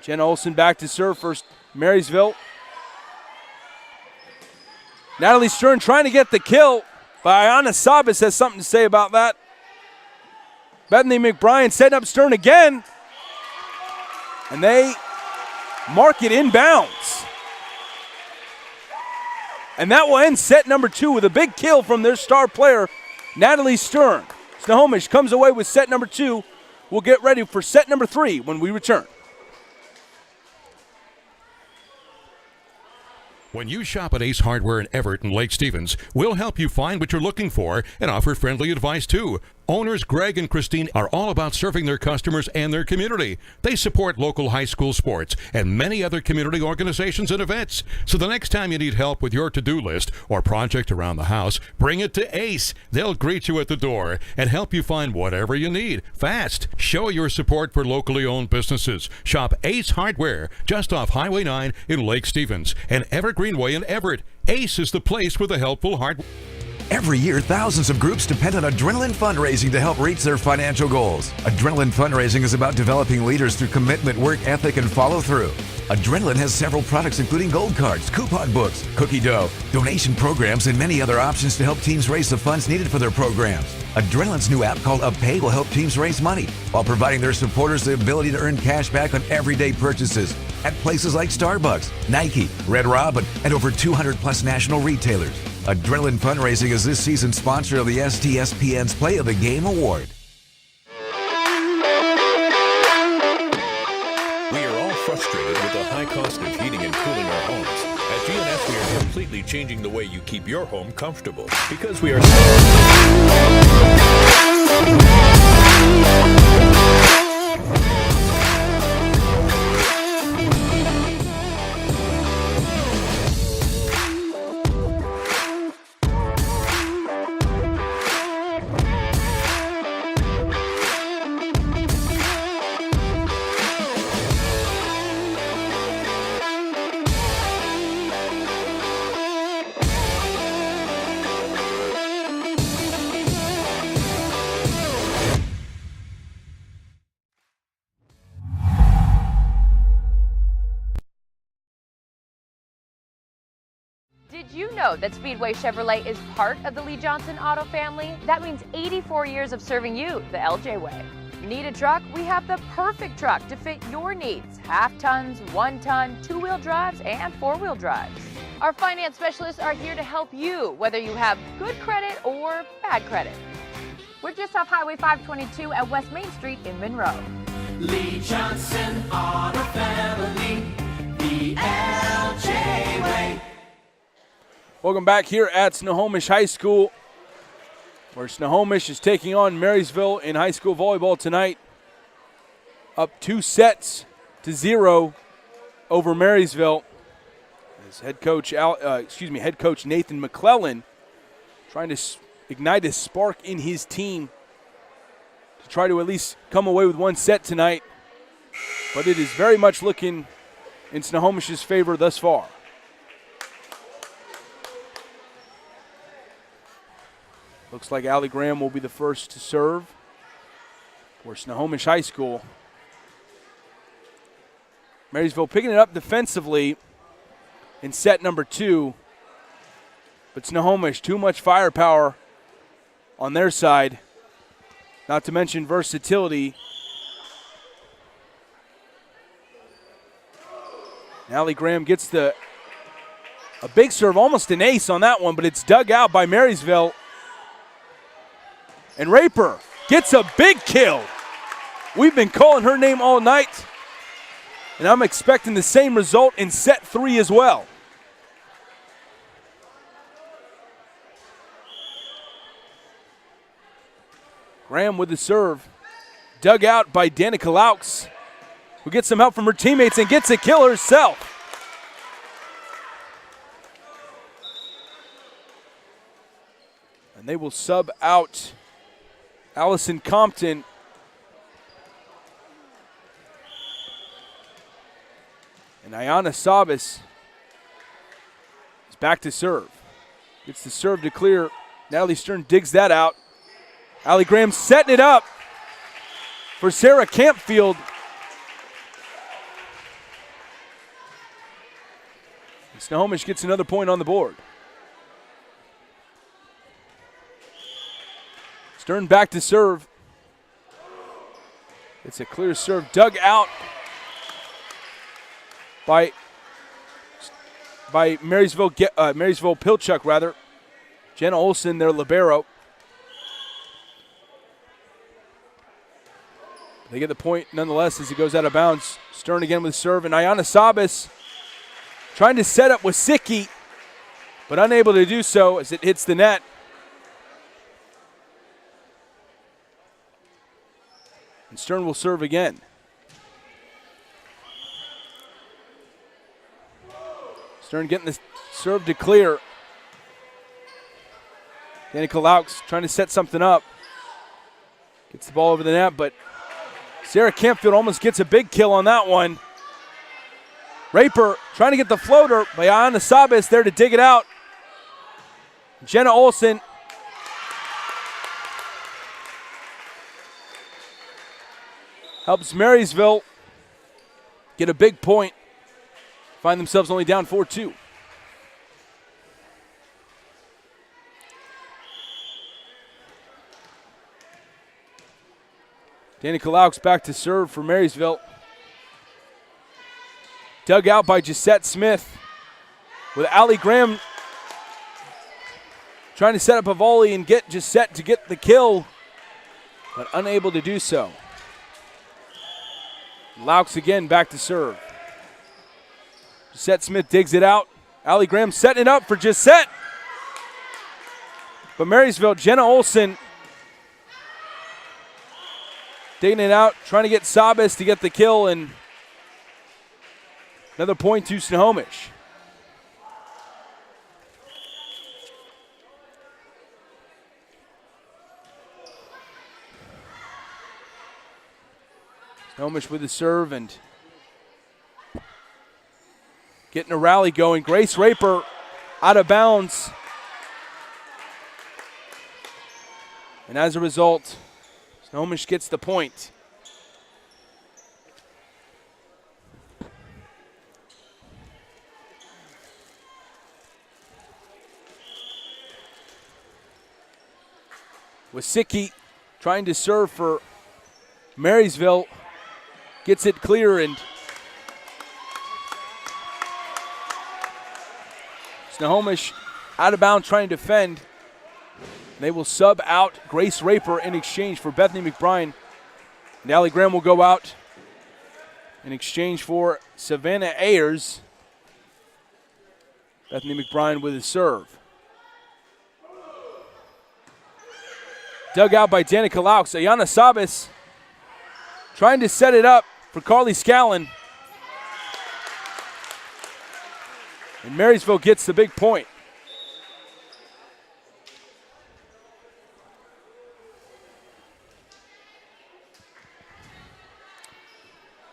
Jenna Olson back to serve for Marysville. Natalie Stern trying to get the kill, but Ayana Sabas has something to say about that. Bethany McBrien setting up Stern again. And they mark it inbounds. And that will end set number 2 with a big kill from their star player, Natalie Stern. Snohomish comes away with set number 2. We'll get ready for set number 3 when we return. When you shop at Ace Hardware in Everett and Lake Stevens, we'll help you find what you're looking for and offer friendly advice too. Owners Greg and Christine are all about serving their customers and their community. They support local high school sports and many other community organizations and events. So the next time you need help with your to-do list or project around the house, bring it to Ace. They'll greet you at the door and help you find whatever you need fast. Show your support for locally owned businesses. Shop Ace Hardware just off Highway 9 in Lake Stevens and Evergreen Way in Everett. Ace is the place with the helpful hardware. Every year, thousands of groups depend on Adrenaline fundraising to help reach their financial goals. Adrenaline fundraising is about developing leaders through commitment, work ethic, and follow through. Adrenaline has several products including gold cards, coupon books, cookie dough, donation programs, and many other options to help teams raise the funds needed for their programs. Adrenaline's new app called UpPay will help teams raise money while providing their supporters the ability to earn cash back on everyday purchases at places like Starbucks, Nike, Red Robin, and over 200 plus national retailers. Adrenaline Fundraising is this season's sponsor of the STSPN's Play of the Game Award. We are all frustrated with the high cost of heating and cooling our homes. At GNS, we are completely changing the way you keep your home comfortable because we are Did you know that Speedway Chevrolet is part of the Lee Johnson Auto family? That means 84 years of serving you the LJ way. Need a truck? We have the perfect truck to fit your needs. Half tons, 1 ton, 2-wheel drives, and 4-wheel drives. Our finance specialists are here to help you, whether you have good credit or bad credit. We're just off Highway 522 at West Main Street in Monroe. Lee Johnson Auto Family, the LJ way. Welcome back here at Snohomish High School, where Snohomish is taking on Marysville in high school volleyball tonight. Up 2-0 over Marysville. As head coach Nathan McClellan trying to ignite a spark in his team to try to at least come away with 1 set tonight. But it is very much looking in Snohomish's favor thus far. Looks like Allie Graham will be the first to serve for Snohomish High School. Marysville picking it up defensively in set number 2. But Snohomish, too much firepower on their side. Not to mention versatility Allie Graham gets a big serve, almost an ace on that one, but it's dug out by Marysville. And Raper gets a big kill. We've been calling her name all night, and I'm expecting the same result in set 3 as well. Graham with the serve. Dug out by Danica Laux, who gets some help from her teammates and gets a kill herself. And they will sub out Allison Compton. And Ayanna Sabas is back to serve. Gets the serve to clear. Natalie Stern digs that out. Allie Graham setting it up for Sarah Campfield. And Snohomish gets another point on the board. Stern back to serve. It's a clear serve dug out by Marysville-Pilchuck rather. Jenna Olson, their libero. They get the point nonetheless as it goes out of bounds. Stern again with serve, and Ayanna Sabas trying to set up Wasicki, but unable to do so as it hits the net. And Stern will serve again. Stern getting the serve to clear. Danica Laux trying to set something up. Gets the ball over the net, but Sarah Campfield almost gets a big kill on that one. Raper trying to get the floater by Ayanna Sabas there to dig it out. Jenna Olson helps Marysville get a big point. Find themselves only down 4-2. Danica Laux back to serve for Marysville. Dug out by Gisette Smith with Allie Graham trying to set up a volley and get Gisette to get the kill, but unable to do so. Laux again back to serve. Gisette Smith digs it out. Allie Graham setting it up for Gisette. But Marysville, Jenna Olson digging it out, trying to get Sabas to get the kill, and another point to Snohomish. Snohomish with the serve and getting a rally going. Grace Raper out of bounds. And as a result, Snohomish gets the point. Wasicki trying to serve for Marysville. Gets it clear, and Snohomish out of bounds trying to defend. They will sub out Grace Raper in exchange for Bethany McBride. And Allie Graham will go out in exchange for Savannah Ayers. Bethany McBride with a serve. Dug out by Danica Laux. Ayanna Sabas trying to set it up for Carly Scallon. And Marysville gets the big point.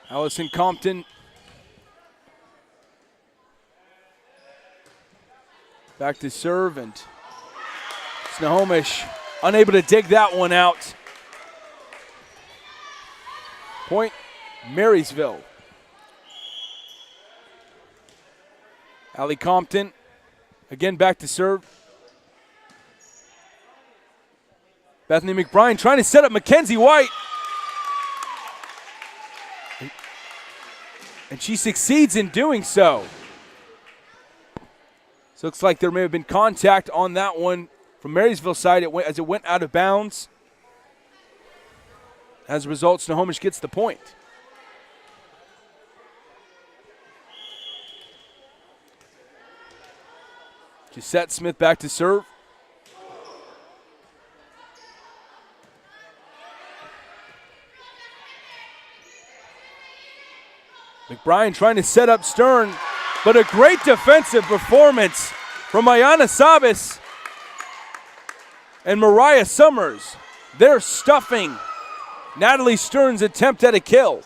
Allison Compton back to serve, and Snohomish unable to dig that one out. Point Marysville. Allie Compton again back to serve. Bethany McBride trying to set up Mackenzie White. And she succeeds in doing so. So looks like there may have been contact on that one from Marysville side as it went out of bounds. As a result, Snohomish gets the point. Gisette Smith back to serve. McBride trying to set up Stern, but a great defensive performance from Ayana Sabas and Mariah Summers. They're stuffing Natalie Stern's attempt at a kill.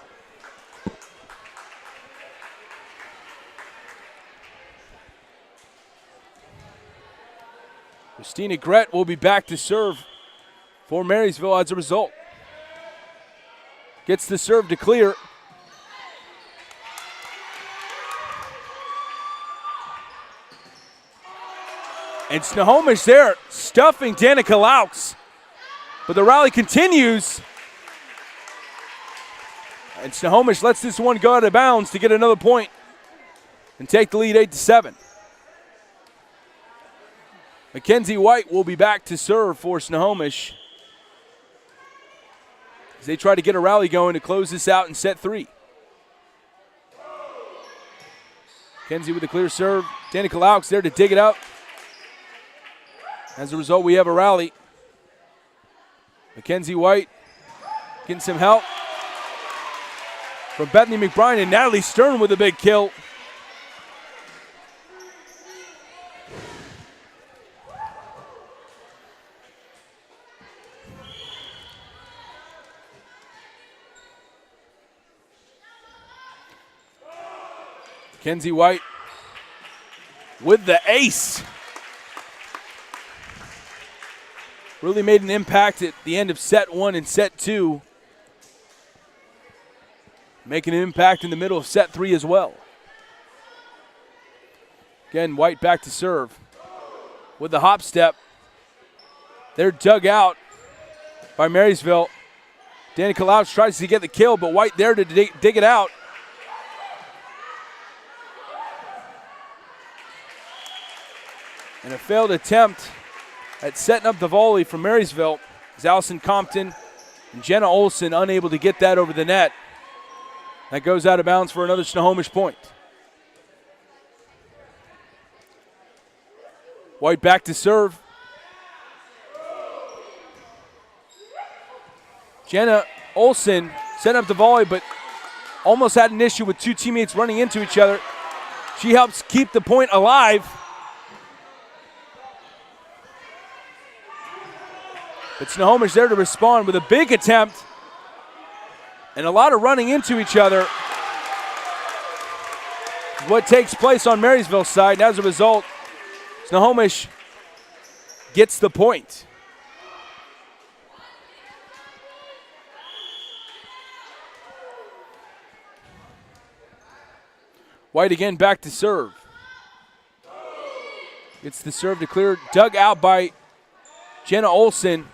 Christina Gret will be back to serve for Marysville as a result. Gets the serve to clear. And Snohomish there stuffing Danica Laux. But the rally continues. And Snohomish lets this one go out of bounds to get another point and take the lead 8-7. Mackenzie White will be back to serve for Snohomish as they try to get a rally going to close this out in set 3. Mackenzie with a clear serve. Danica Laux there to dig it up. As a result, we have a rally. Mackenzie White getting some help from Bethany McBride, and Natalie Stern with a big kill. Mackenzie White with the ace. Really made an impact at the end of set 1 and set 2. Making an impact in the middle of set 3 as well. Again, White back to serve with the hop step. They're dug out by Marysville. Danica Laux tries to get the kill, but White there to dig it out. And a failed attempt at setting up the volley from Marysville is Allison Compton and Jenna Olson unable to get that over the net. That goes out of bounds for another Snohomish point. White back to serve. Jenna Olson setting up the volley, but almost had an issue with two teammates running into each other. She helps keep the point alive. But Snohomish there to respond with a big attempt and a lot of running into each other. What takes place on Marysville's side, and as a result, Snohomish gets the point. White again back to serve. Gets the serve to clear, dug out by Jenna Olson.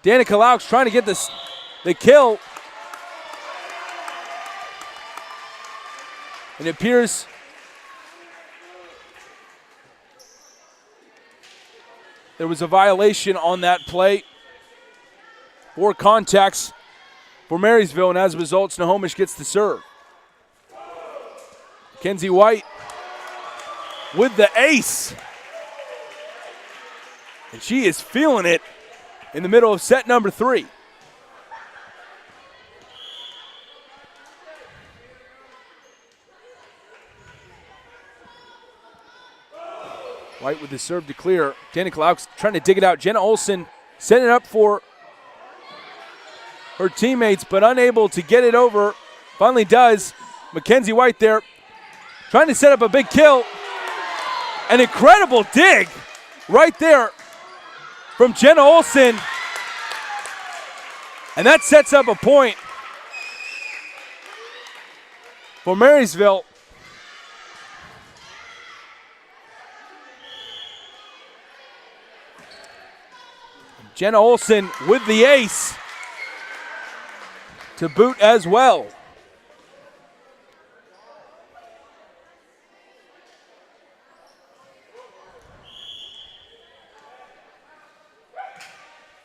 Danica Laux trying to get the kill. And it appears there was a violation on that play. 4 contacts for Marysville, and as a result, Snohomish gets the serve. Mackenzie White with the ace. And she is feeling it in the middle of set number 3. White with the serve to clear. Danica Laux trying to dig it out. Jenna Olson setting it up for her teammates, but unable to get it over. Finally does. Mackenzie White there trying to set up a big kill. An incredible dig right there from Jenna Olson. And that sets up a point for Marysville. Jenna Olson with the ace to boot as well.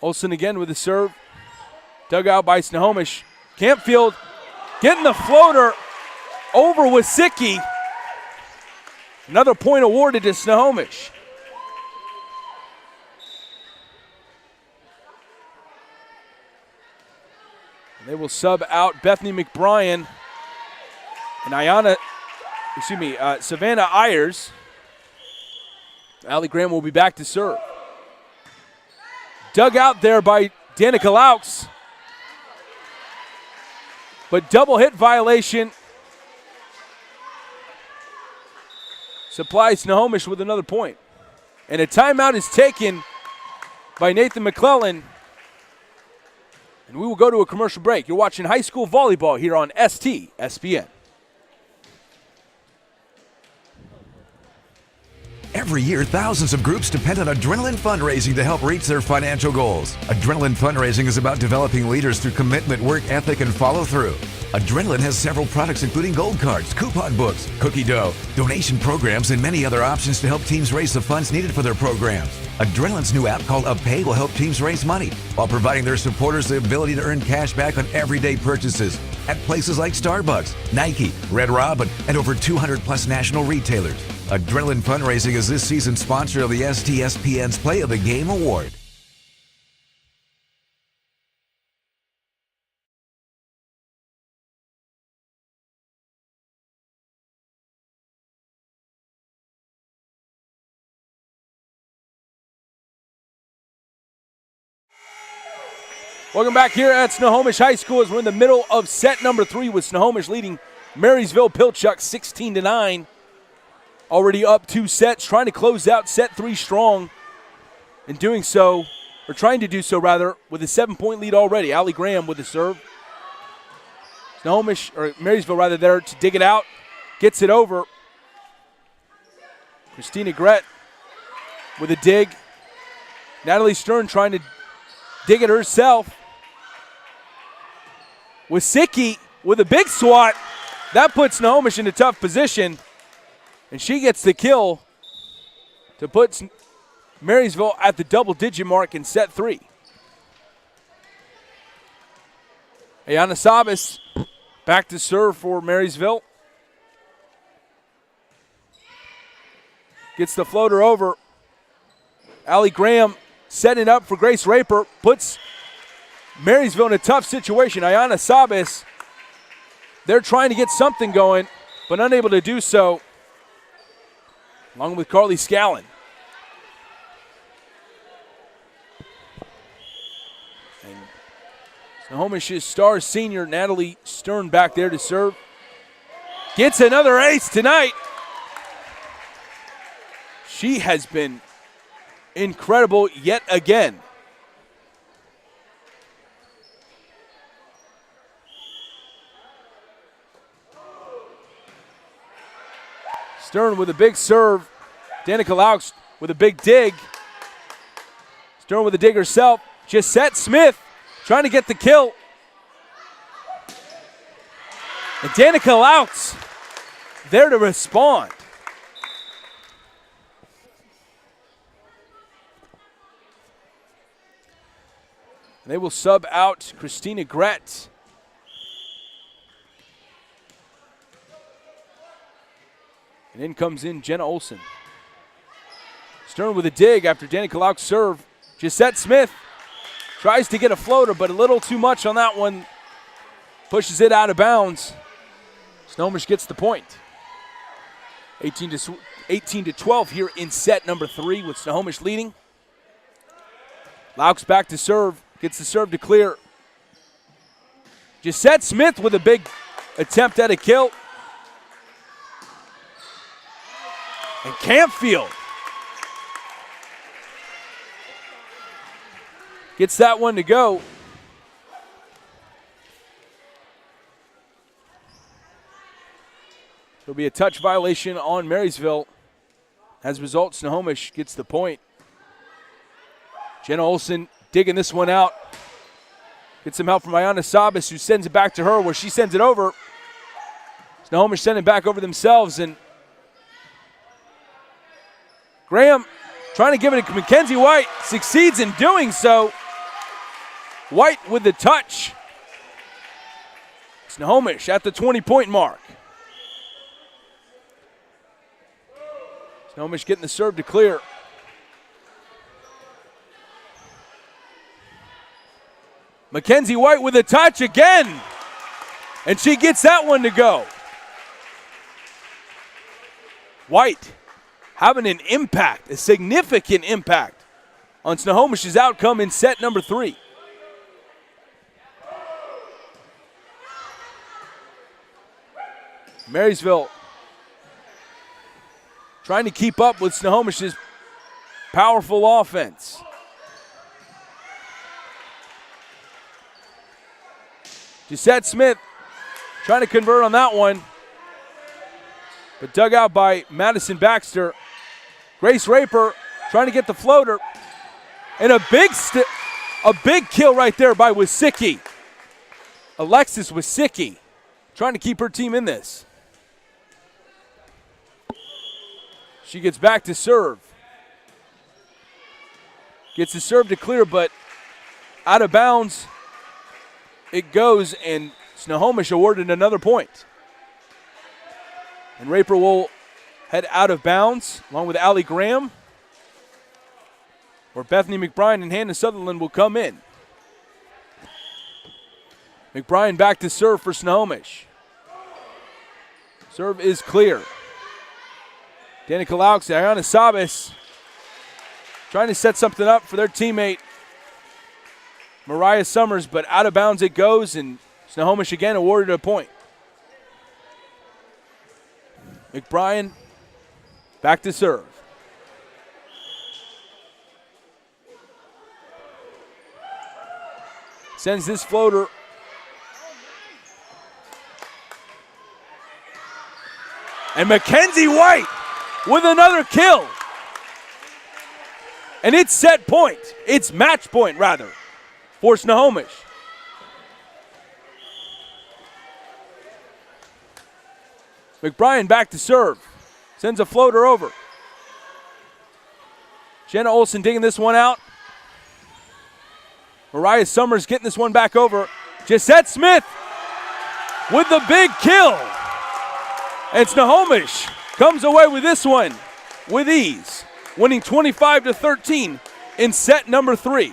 Olsen again with the serve. Dug out by Snohomish. Campfield getting the floater over Wasicki. Another point awarded to Snohomish. And they will sub out Bethany McBrien and Savannah Ayers. Allie Graham will be back to serve. Dug out there by Danica Laux. But double hit violation supplies Snohomish with another point. And a timeout is taken by Nathan McClellan. And we will go to a commercial break. You're watching high school volleyball here on STSPN. Every year, thousands of groups depend on Adrenaline fundraising to help reach their financial goals. Adrenaline fundraising is about developing leaders through commitment, work ethic, and follow through. Adrenaline has several products including gold cards, coupon books, cookie dough, donation programs, and many other options to help teams raise the funds needed for their programs. Adrenaline's new app called UpPay will help teams raise money while providing their supporters the ability to earn cash back on everyday purchases at places like Starbucks, Nike, Red Robin, and over 200 plus national retailers. Adrenaline Fundraising is this season's sponsor of the STSPN's Play of the Game Award. Welcome back here at Snohomish High School as we're in the middle of set number 3 with Snohomish leading Marysville-Pilchuck 16-9. Already up 2 sets, trying to close out set 3 strong. And doing so, or trying to do so rather, with a 7-point lead already. Allie Graham with the serve. Marysville rather there to dig it out. Gets it over. Christina Gret with a dig. Natalie Stern trying to dig it herself. Wasicki with a big swat. That puts Snohomish in a tough position. And she gets the kill to put Marysville at the double-digit mark in set 3. Ayana Sabas back to serve for Marysville. Gets the floater over. Allie Graham setting up for Grace Raper. Puts Marysville in a tough situation. Ayana Sabas, they're trying to get something going, but unable to do so. Along with Carly Scallon. And Snohomish's star senior Natalie Stern back there to serve. Gets another ace tonight. She has been incredible yet again. Stern with a big serve. Danica Laux with a big dig. Stern with a dig herself. Gisette Smith trying to get the kill. And Danica Laux there to respond. They will sub out Christina Gret. And in comes Jenna Olsen. Stern with a dig after Danica Laux serve. Gisette Smith tries to get a floater, but a little too much on that one. Pushes it out of bounds. Snohomish gets the point. 18 to 12 here in set number 3 with Snohomish leading. Laux back to serve. Gets the serve to clear. Gisette Smith with a big attempt at a kill. And Campfield gets that one to go. There'll be a touch violation on Marysville. As a result, Snohomish gets the point. Jenna Olsen digging this one out. Gets some help from Ayana Sabas, who sends it back to her where she sends it over. Snohomish send it back over themselves, and Graham trying to give it to Mackenzie White, succeeds in doing so. White with the touch. Snohomish at the 20-point mark. Snohomish getting the serve to clear. Mackenzie White with a touch again. And she gets that one to go. White having an impact, a significant impact on Snohomish's outcome in set number 3. Marysville trying to keep up with Snohomish's powerful offense. Gisette Smith trying to convert on that one, but dug out by Madison Baxter. Grace Raper trying to get the floater, and a big kill right there by Wasicki. Alexis Wasicki trying to keep her team in this. She gets back to serve. Gets the serve to clear, but out of bounds it goes, and Snohomish awarded another point. And Raper will head out of bounds along with Allie Graham, where Bethany McBride and Hannah Sutherland will come in. McBride back to serve for Snohomish. Serve is clear. Danica Laux, Ayana Sabas trying to set something up for their teammate Mariah Summers, but out of bounds it goes, and Snohomish again awarded a point. McBride back to serve. Sends this floater. And Mackenzie White with another kill. And it's set point. It's match point, rather, for Snohomish. McBride back to serve. Sends a floater over. Jenna Olson digging this one out. Mariah Summers getting this one back over. Gisette Smith with the big kill. And Snohomish comes away with this one with ease, winning 25-13 in set number 3.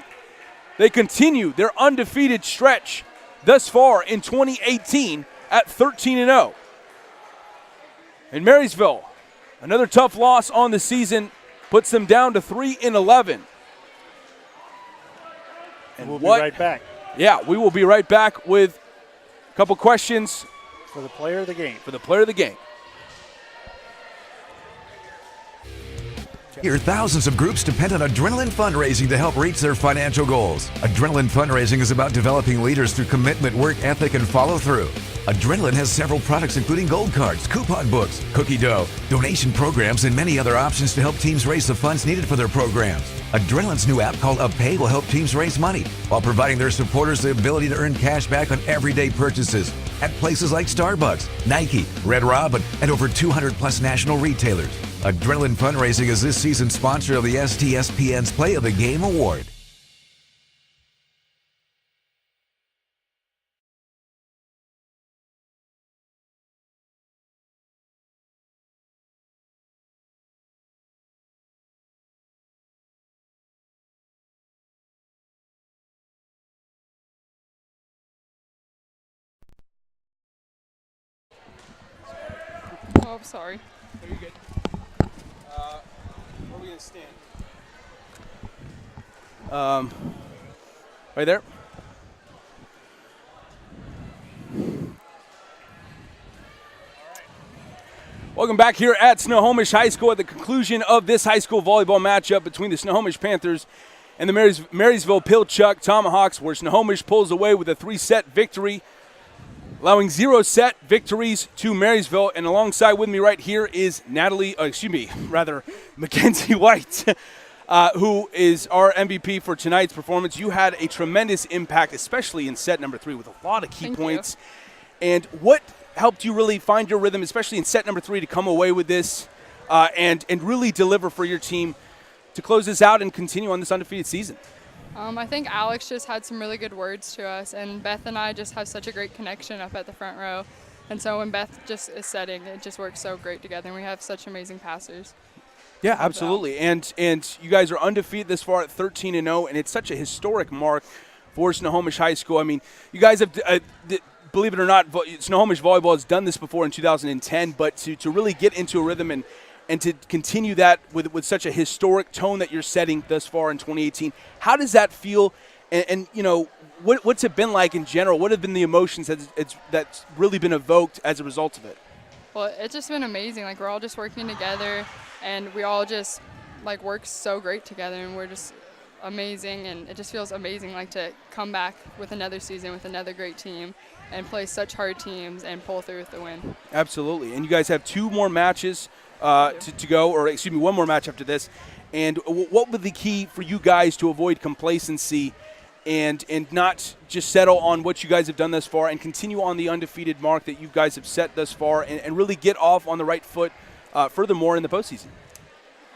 They continue their undefeated stretch thus far in 2018 at 13-0. In Marysville, another tough loss on the season puts them down to 3-11. And we'll be right back. Yeah, we will be right back with a couple questions For the player of the game. for the player of the game. Here, thousands of groups depend on Adrenaline Fundraising to help reach their financial goals. Adrenaline Fundraising is about developing leaders through commitment, work ethic, and follow through. Adrenaline has several products including gold cards, coupon books, cookie dough, donation programs, and many other options to help teams raise the funds needed for their programs. Adrenaline's new app called UpPay will help teams raise money while providing their supporters the ability to earn cash back on everyday purchases at places like Starbucks, Nike, Red Robin, and over 200 plus national retailers. Adrenaline Fundraising is this season's sponsor of the STSPN's Play of the Game Award. Oh, I'm sorry. Are you good? Where are we going to stand? Right there. Welcome back here at Snohomish High School at the conclusion of this high school volleyball matchup between the Snohomish Panthers and the Marysville-Pilchuck Tomahawks, where Snohomish pulls away with a 3-set victory, allowing 0-set victories to Marysville. And alongside with me right here is Mackenzie White, who is our MVP for tonight's performance. You had a tremendous impact, especially in set number 3, with a lot of key points. And what helped you really find your rhythm, especially in set number 3, to come away with this and really deliver for your team to close this out and continue on this undefeated season? I think Alex just had some really good words to us, and Beth and I just have such a great connection up at the front row. And so when Beth just is setting, it just works so great together, and we have such amazing passers. Yeah, absolutely. And you guys are undefeated this far at 13-0, and it's such a historic mark for Snohomish High School. I mean, you guys have, believe it or not, Snohomish Volleyball has done this before in 2010, but to really get into a rhythm and to continue that with such a historic tone that you're setting thus far in 2018, how does that feel? And you know, what's it been like in general? What have been the emotions that's really been evoked as a result of it? Well, it's just been amazing. Like, we're all just working together, and we all just, like, work so great together, and we're just amazing, and it just feels amazing, like, to come back with another season with another great team and play such hard teams and pull through with the win. Absolutely. And you guys have 2 more matches to go, or excuse me, 1 more match after this. And what would be the key for you guys to avoid complacency and not just settle on what you guys have done thus far and continue on the undefeated mark that you guys have set thus far and really get off on the right foot furthermore in the postseason?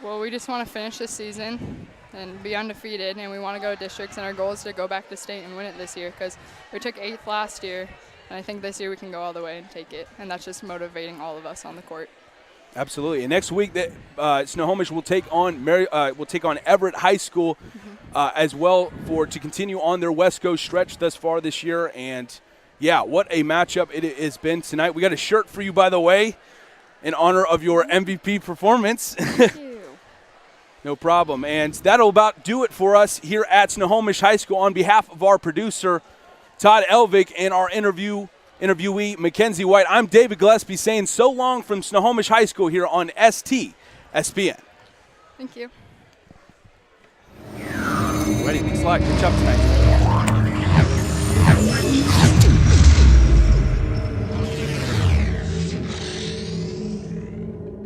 Well, we just want to finish this season and be undefeated, and we want to go to districts, and our goal is to go back to state and win it this year, because we took 8th last year, and I think this year we can go all the way and take it, and that's just motivating all of us on the court. Absolutely. And next week, Snohomish will take on Everett High School as well to continue on their West Coast stretch thus far this year. And yeah, what a matchup it has been tonight. We got a shirt for you, by the way, in honor of your MVP performance. Thank you. No problem. And that'll about do it for us here at Snohomish High School. On behalf of our producer, Todd Elvik, and our interviewee, Mackenzie White, I'm David Gillespie saying so long from Snohomish High School here on STSPN. Thank you. Ready, thanks a lot. Good job tonight.